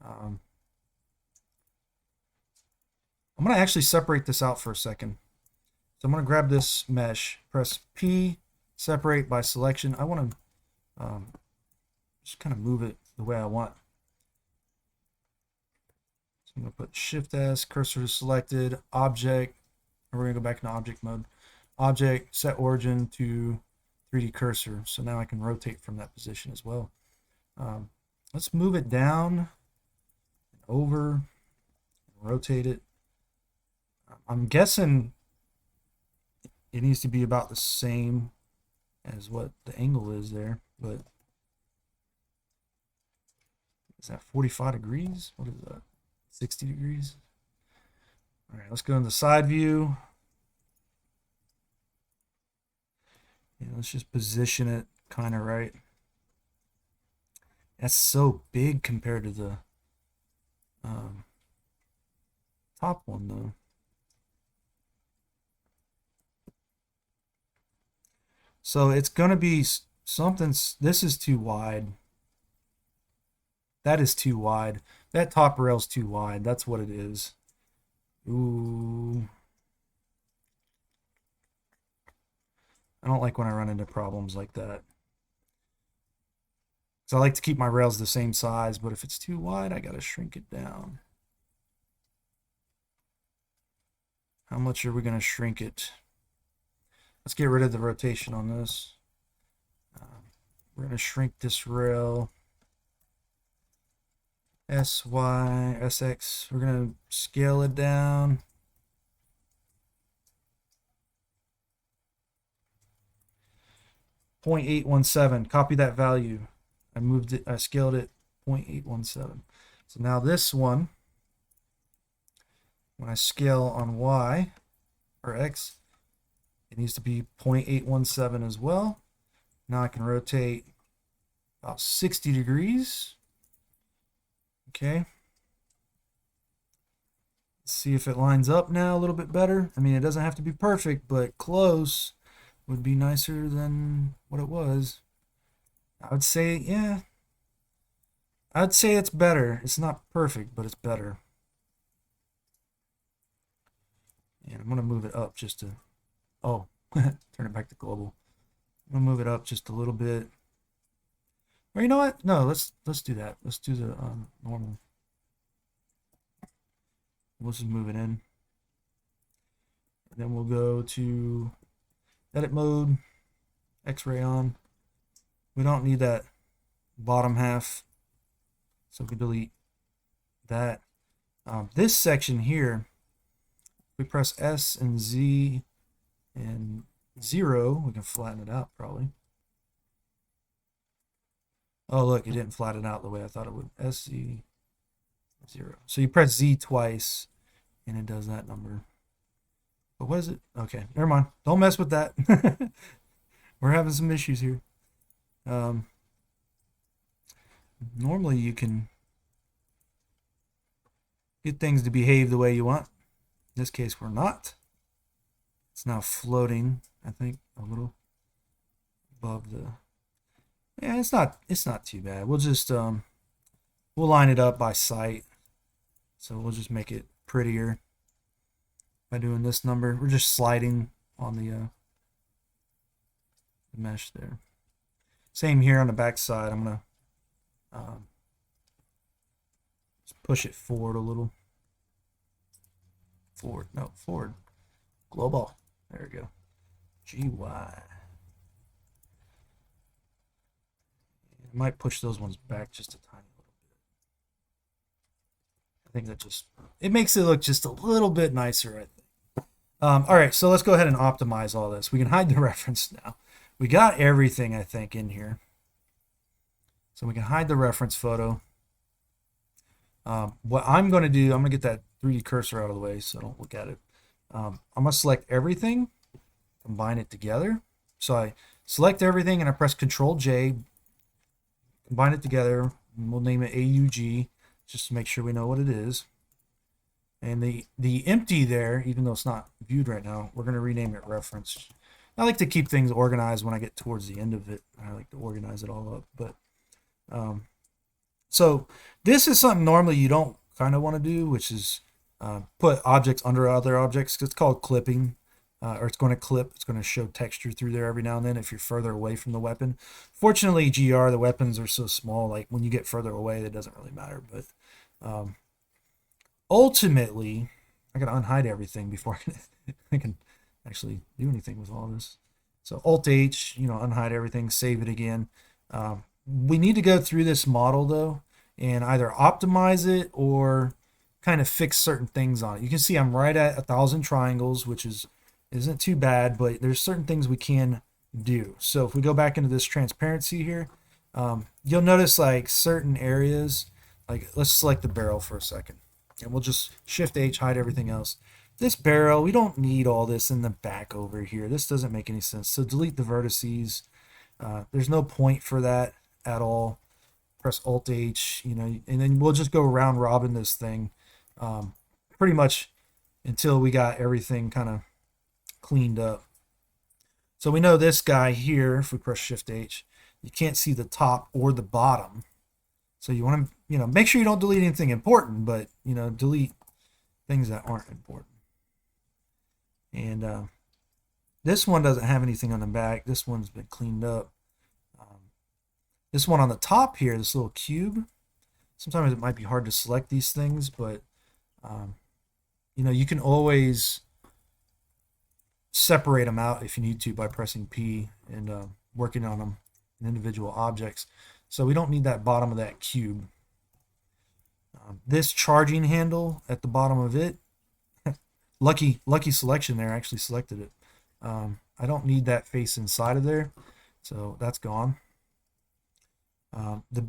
I'm going to actually separate this out for a second. So I'm going to grab this mesh, press P, separate by selection. I want to just kind of move it the way I want. So I'm going to put Shift S, cursor is selected, object, and we're going to go back into object mode. Object, set origin to 3D cursor. So now I can rotate from that position as well. Let's move it down, over, rotate it. I'm guessing it needs to be about the same as what the angle is there, but is that 45 degrees? What is that? 60 degrees? All right, let's go in the side view. Yeah, let's just position it kind of right. That's so big compared to the top one, though. So it's going to be something. This is too wide. That is too wide. That top rail's too wide. That's what it is. Ooh. I don't like when I run into problems like that. So I like to keep my rails the same size, but if it's too wide, I got to shrink it down. How much are we going to shrink it? Let's get rid of the rotation on this. We're going to shrink this rail. S, Y, SX. We're going to scale it down. .817. Copy that value. I moved it. I scaled it 0.817. So now this one, when I scale on Y or X, it needs to be 0.817 as well. Now I can rotate about 60 degrees. Okay. Let's see if it lines up now a little bit better. I mean, it doesn't have to be perfect, but close would be nicer than what it was. I would say, yeah. I'd say it's better. It's not perfect, but it's better. And I'm going to move it up just to... Oh, turn it back to global. I'm going to move it up just a little bit. Or you know what? No, let's do that. Let's do the normal. We'll just move it in. And then we'll go to edit mode, X-ray on. We don't need that bottom half. So we can delete that. This section here, we press S and Z and 0, we can flatten it out probably. Oh, look, it didn't flatten out the way I thought it would. SZ 0. So you press Z twice, and it does that number. But what is it? Okay, never mind. Don't mess with that. We're having some issues here. Normally you can get things to behave the way you want. In this case, we're not. It's now floating, I think, a little above the... Yeah, it's not too bad. We'll just we'll line it up by site. So we'll just make it prettier by doing this number. We're just sliding on the mesh there. Same here on the back side. I'm gonna just push it forward a little. Forward. Global. There we go. GY. I might push those ones back just a tiny little bit. I think that just, it makes it look just a little bit nicer, I think. All right, so let's go ahead and optimize all this. We can hide the reference now. We got everything, I think, in here. So we can hide the reference photo. What I'm going to do, I'm going to get that 3D cursor out of the way so I don't look at it. I'm going to select everything, combine it together. So I select everything and I press Control J, combine it together, and we'll name it AUG just to make sure we know what it is. And the empty there, even though it's not viewed right now, we're going to rename it reference. I like to keep things organized when I get towards the end of it. I like to organize it all up. But so this is something normally you don't kind of want to do, which is put objects under other objects. It's called clipping, or it's going to clip. It's going to show texture through there every now and then if you're further away from the weapon. Fortunately, GR, the weapons are so small, like when you get further away, that doesn't really matter. But ultimately, I got to unhide everything before I can actually do anything with all this. So Alt-H, unhide everything, save it again. We need to go through this model, though, and either optimize it or kind of fix certain things on it. You can see I'm right at 1,000 triangles, which isn't too bad, but there's certain things we can do. So if we go back into this transparency here, you'll notice like certain areas, like let's select the barrel for a second, and we'll just Shift-H, hide everything else. This barrel, we don't need all this in the back over here. This doesn't make any sense. So delete the vertices. There's no point for that at all. Press Alt-H, and then we'll just go round robin this thing pretty much until we got everything kind of cleaned up. So we know this guy here, if we press Shift-H, you can't see the top or the bottom. So you want to, make sure you don't delete anything important, but, delete things that aren't important. And this one doesn't have anything on the back. This one's been cleaned up. This one on the top here, this little cube, sometimes it might be hard to select these things, but you can always separate them out if you need to by pressing P and working on them in individual objects. So we don't need that bottom of that cube. This charging handle at the bottom of it, lucky selection there, I actually selected it. I don't need that face inside of there, so that's gone. The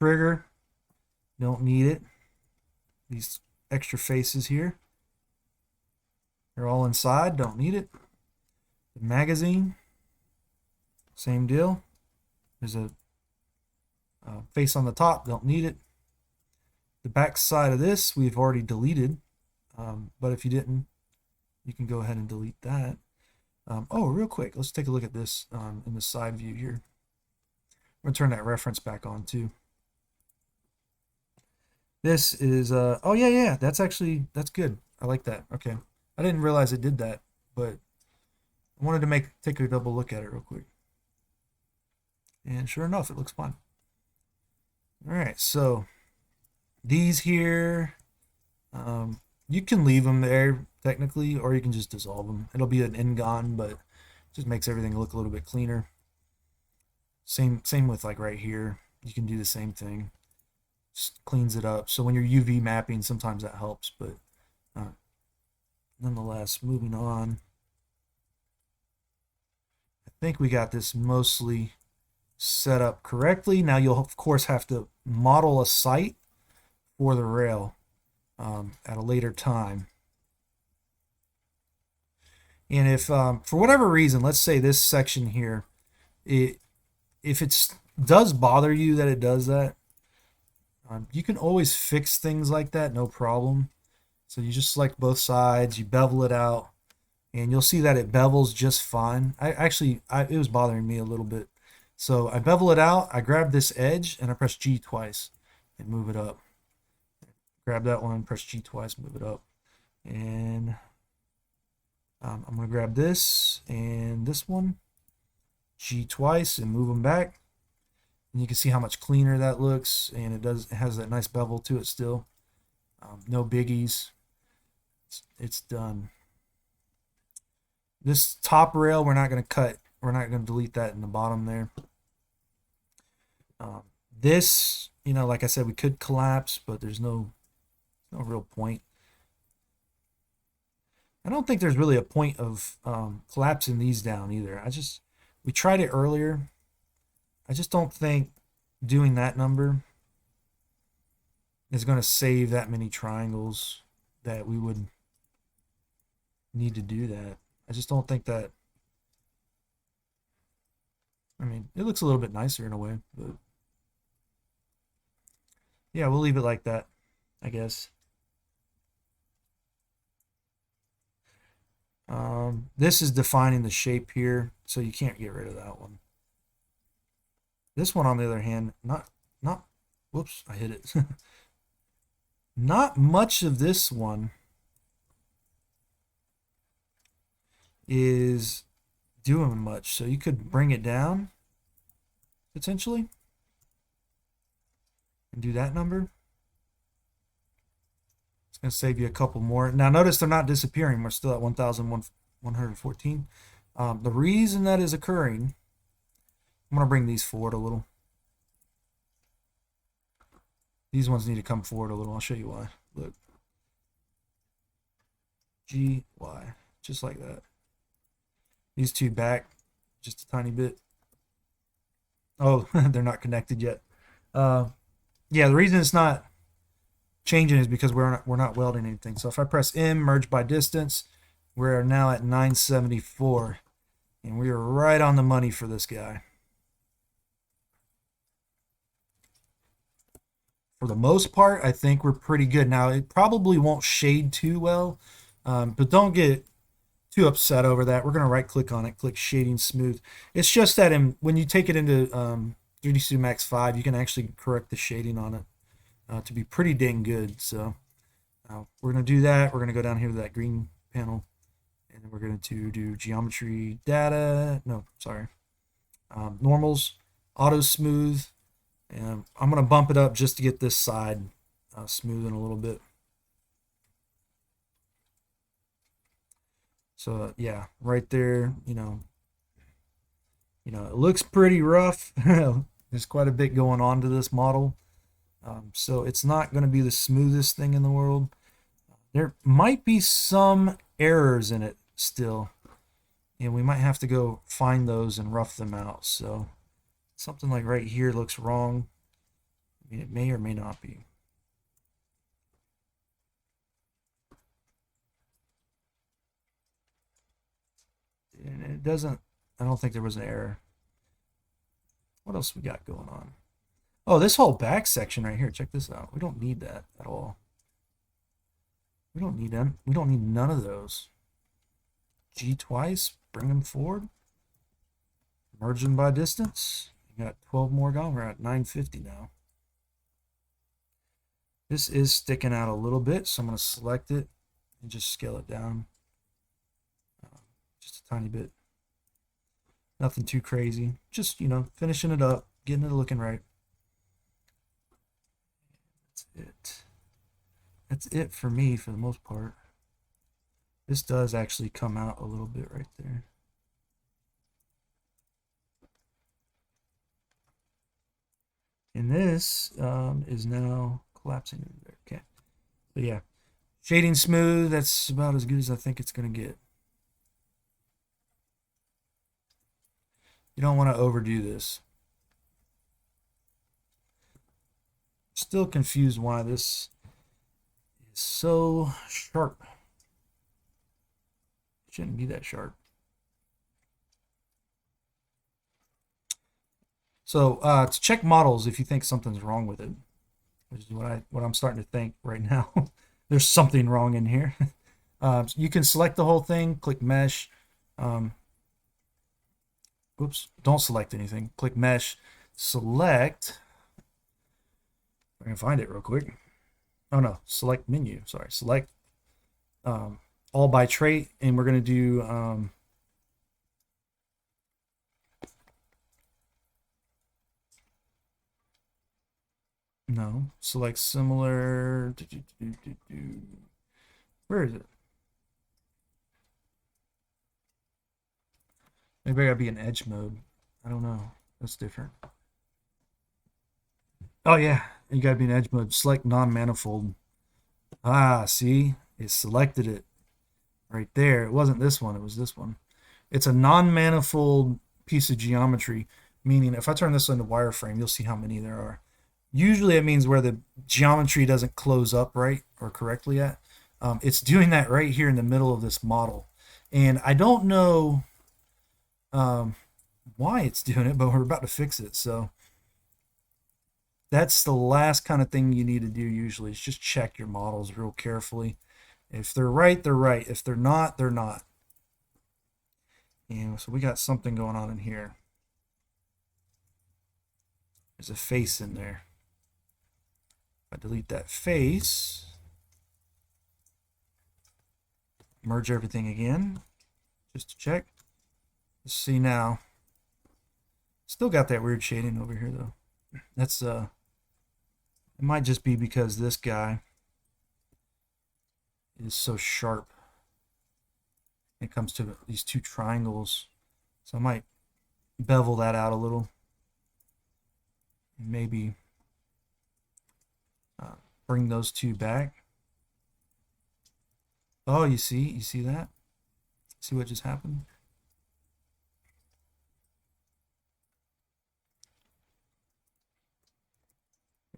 trigger, don't need it. These extra faces here, they're all inside, don't need it. The magazine, same deal. There's a face on the top, don't need it. The back side of this we've already deleted, but if you didn't, you can go ahead and delete that. Oh, real quick, let's take a look at this in the side view here. I'm going to turn that reference back on too. This is, oh yeah, that's good. I like that. Okay. I didn't realize it did that, but I wanted to take a double look at it real quick. And sure enough, it looks fine. All right, so these here, you can leave them there technically, or you can just dissolve them. It'll be an Ngon, but it just makes everything look a little bit cleaner. Same with like right here. You can do the same thing. Just cleans it up. So when you're UV mapping, sometimes that helps. But nonetheless, moving on. I think we got this mostly set up correctly. Now you'll of course have to model a site for the rail at a later time. And if for whatever reason, let's say this section here, if it does bother you that it does that, you can always fix things like that, no problem. So you just select both sides, you bevel it out, and you'll see that it bevels just fine. It was bothering me a little bit. So I bevel it out, I grab this edge, and I press G twice and move it up. Grab that one, press G twice, move it up. And I'm going to grab this and this one, G twice, and move them back. And you can see how much cleaner that looks, and it has that nice bevel to it still. No biggies. It's done. This top rail we're not going to cut. We're not going to delete that in the bottom there. This, like I said, we could collapse, but there's no real point. I don't think there's really a point of collapsing these down either. We tried it earlier. I just don't think doing that number is going to save that many triangles that we would need to do that. I just don't think that. I mean, it looks a little bit nicer in a way, but yeah, we'll leave it like that, I guess. This is defining the shape here, so you can't get rid of that one. This one, on the other hand, whoops, I hit it. Not much of this one is doing much, so you could bring it down potentially and do that number. It's going to save you a couple more. Now notice they're not disappearing. We're still at 1,114. The reason that is occurring, I'm going to bring these forward a little. These ones need to come forward a little. I'll show you why. Look. G, Y. Just like that. These two back just a tiny bit. Oh, they're not connected yet. Yeah, the reason it's not changing is because we're not welding anything. So if I press M, merge by distance, we're now at 974. And we are right on the money for this guy. For the most part, I think we're pretty good. Now, it probably won't shade too well, but don't get too upset over that. We're going to right-click on it, click Shading Smooth. It's just that when you take it into 3D Studio Max 5, you can actually correct the shading on it to be pretty dang good. So we're going to do that. We're going to go down here to that green panel, and then we're going to do Geometry Data. No, sorry. Normals, Auto Smooth. And I'm going to bump it up just to get this side smoothing a little bit. So yeah, right there, it looks pretty rough. There's quite a bit going on to this model. So it's not going to be the smoothest thing in the world. There might be some errors in it still, and we might have to go find those and rough them out. So something like right here looks wrong. I mean, it may or may not be. And it doesn't, I don't think there was an error. What else we got going on? Oh, this whole back section right here, check this out. We don't need that at all. We don't need them. We don't need none of those. G twice, bring them forward. Merge them by distance. You got 12 more gone. We're at 950 now. This is sticking out a little bit, so I'm going to select it and just scale it down. Just a tiny bit. Nothing too crazy. Just, finishing it up, getting it looking right. That's it. That's it for me for the most part. This does actually come out a little bit right there. And this is now collapsing in there. Okay. So yeah, shading smooth. That's about as good as I think it's going to get. You don't want to overdo this. Still confused why this is so sharp. It shouldn't be that sharp. So to check models, if you think something's wrong with it, which is what I'm starting to think right now, there's something wrong in here. So you can select the whole thing, click mesh. Oops, don't select anything. Click mesh, select. I can find it real quick. Oh no, select menu. Sorry, select all by trait, and we're gonna do no, select similar. Where is it? Maybe I gotta be in edge mode. I don't know. That's different. Oh yeah, you gotta be in edge mode. Select non-manifold. Ah, see, it selected it right there. It wasn't this one. It was this one. It's a non-manifold piece of geometry. Meaning, if I turn this into wireframe, you'll see how many there are. Usually, it means where the geometry doesn't close up right or correctly at. It's doing that right here in the middle of this model, and I don't know why it's doing it, but we're about to fix it. So that's the last kind of thing you need to do usually is just check your models real carefully. If they're right, they're right. If they're not, they're not. And so we got something going on in here. There's a face in there. If I delete that face, merge everything again, just to check. Let's see now. Still got that weird shading over here though. That's it might just be because this guy is so sharp when it comes to these two triangles. So I might bevel that out a little. Maybe bring those two back. Oh, you see that? See what just happened?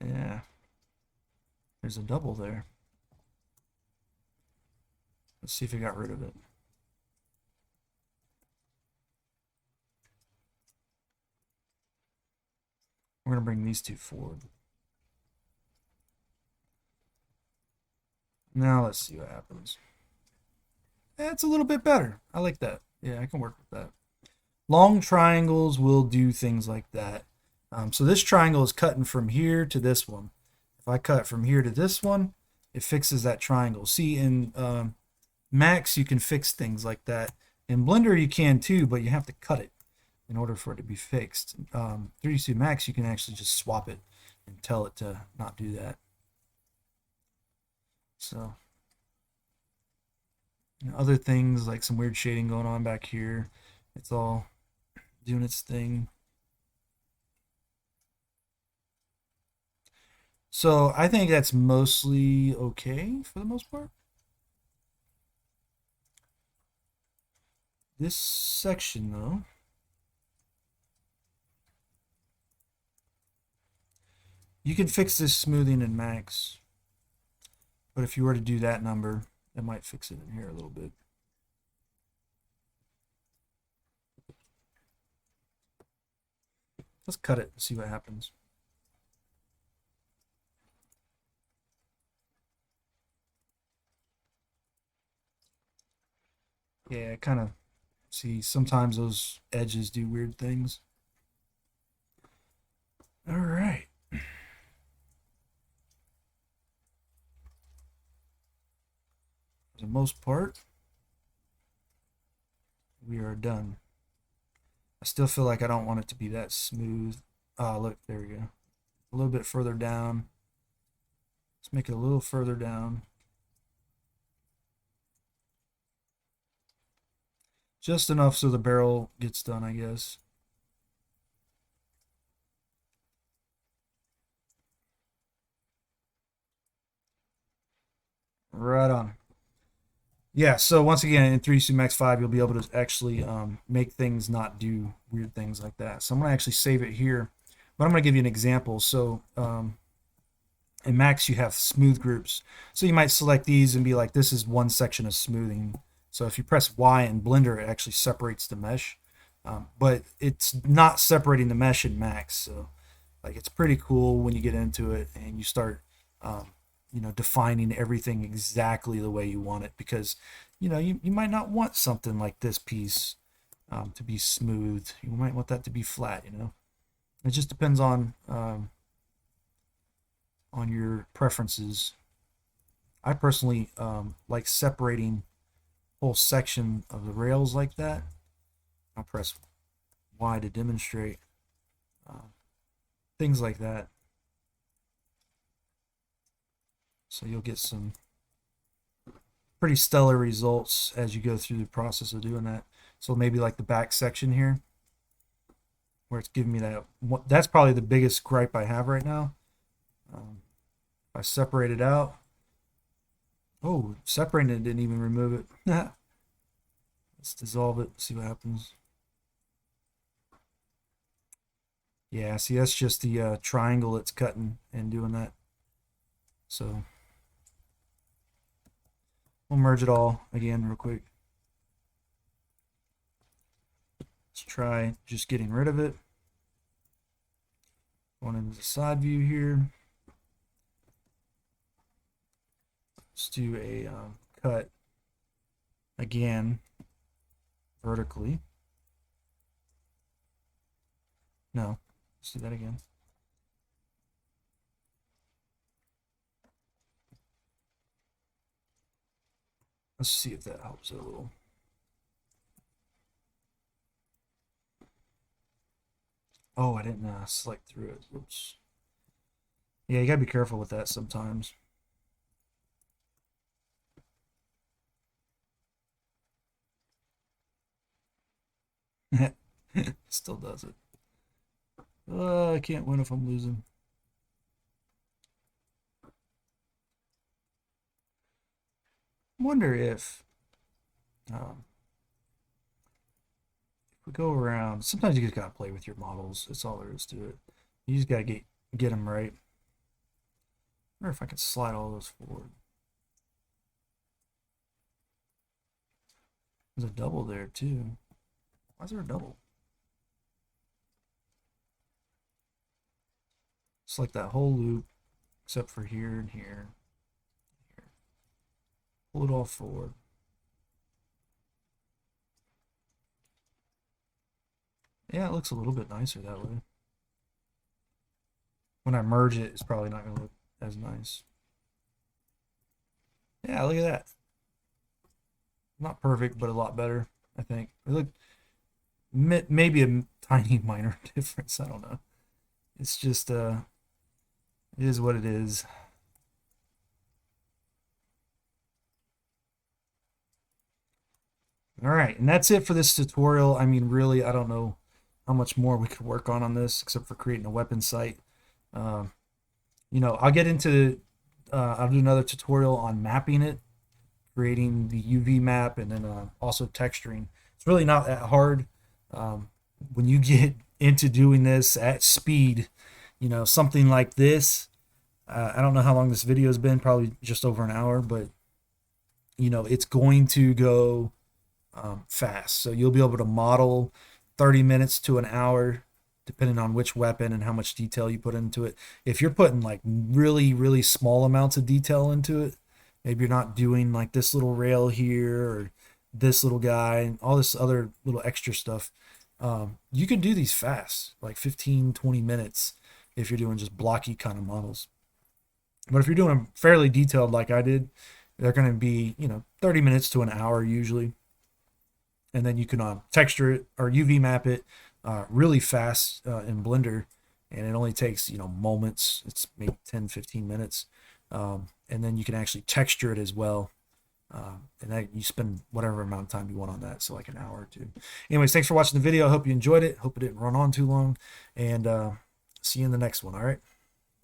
Yeah. There's a double there. Let's see if it got rid of it. We're going to bring these two forward. Now let's see what happens. That's a little bit better. I like that. Yeah, I can work with that. Long triangles will do things like that. So this triangle is cutting from here to this one. If I cut from here to this one, it fixes that triangle. See, in Max, you can fix things like that. In Blender, you can too, but you have to cut it in order for it to be fixed. 3ds Max, you can actually just swap it and tell it to not do that. So, other things like some weird shading going on back here. It's all doing its thing. So I think that's mostly okay for the most part. This section though, you can fix this smoothing in Max, but if you were to do that number, that might fix it in here a little bit. Let's cut it and see what happens. Yeah, kind of see sometimes those edges do weird things. All right. For the most part, we are done. I still feel like I don't want it to be that smooth. Ah, look, there we go. A little bit further down. Let's make it a little further down. Just enough so the barrel gets done, I guess. Right on. Yeah, so once again, in 3ds Max 5, you'll be able to actually make things not do weird things like that. So I'm going to actually save it here, but I'm going to give you an example. So in Max, you have smooth groups. So you might select these and be like, this is one section of smoothing. So if you press Y in Blender, it actually separates the mesh, but it's not separating the mesh in Max. So like it's pretty cool when you get into it and you start um, defining everything exactly the way you want it, because you might not want something like this piece to be smooth. You might want that to be flat. It just depends on your preferences. I personally like separating whole section of the rails like that. I'll press Y to demonstrate things like that. So you'll get some pretty stellar results as you go through the process of doing that. So maybe like the back section here, where it's giving me that. That's probably the biggest gripe I have right now. If I separate it out, oh, separating it didn't even remove it. Let's dissolve it, see what happens. Yeah, see, that's just the triangle it's cutting and doing that. So we'll merge it all again real quick. Let's try just getting rid of it. Going into the side view here. Let's do a cut again vertically. No, let's do that again. Let's see if that helps it a little. Oh, I didn't select through it. Oops. Yeah, you gotta be careful with that sometimes. Still does it. I can't win if I'm losing. Wonder if we go around. Sometimes you just gotta play with your models. That's all there is to it. You just gotta get them right. I wonder if I can slide all those forward. There's a double there too. Why is there a double? It's like that whole loop, except for here and here. Here. Pull it all forward. Yeah, it looks a little bit nicer that way. When I merge it, it's probably not going to look as nice. Yeah, look at that. Not perfect, but a lot better, I think. It look maybe a tiny minor difference. I don't know. It's just it is what it is. All right, and that's it for this tutorial. I mean, really, I don't know how much more we could work on this except for creating a weapon site. Um, I'll get into I'll do another tutorial on mapping it, creating the UV map, and then also texturing. It's really not that hard. When you get into doing this at speed, something like this. I don't know how long this video has been, probably just over an hour, but it's going to go fast. So you'll be able to model 30 minutes to an hour, depending on which weapon and how much detail you put into it. If you're putting like really, really small amounts of detail into it, maybe you're not doing like this little rail here or this little guy and all this other little extra stuff. You can do these fast, like 15, 20 minutes if you're doing just blocky kind of models. But if you're doing them fairly detailed like I did, they're going to be, 30 minutes to an hour usually. And then you can texture it or UV map it really fast in Blender. And it only takes, moments. It's maybe 10, 15 minutes. And then you can actually texture it as well. And that you spend whatever amount of time you want on that. So like an hour or two. Anyways, thanks for watching the video. I hope you enjoyed it. Hope it didn't run on too long. And see you in the next one. All right.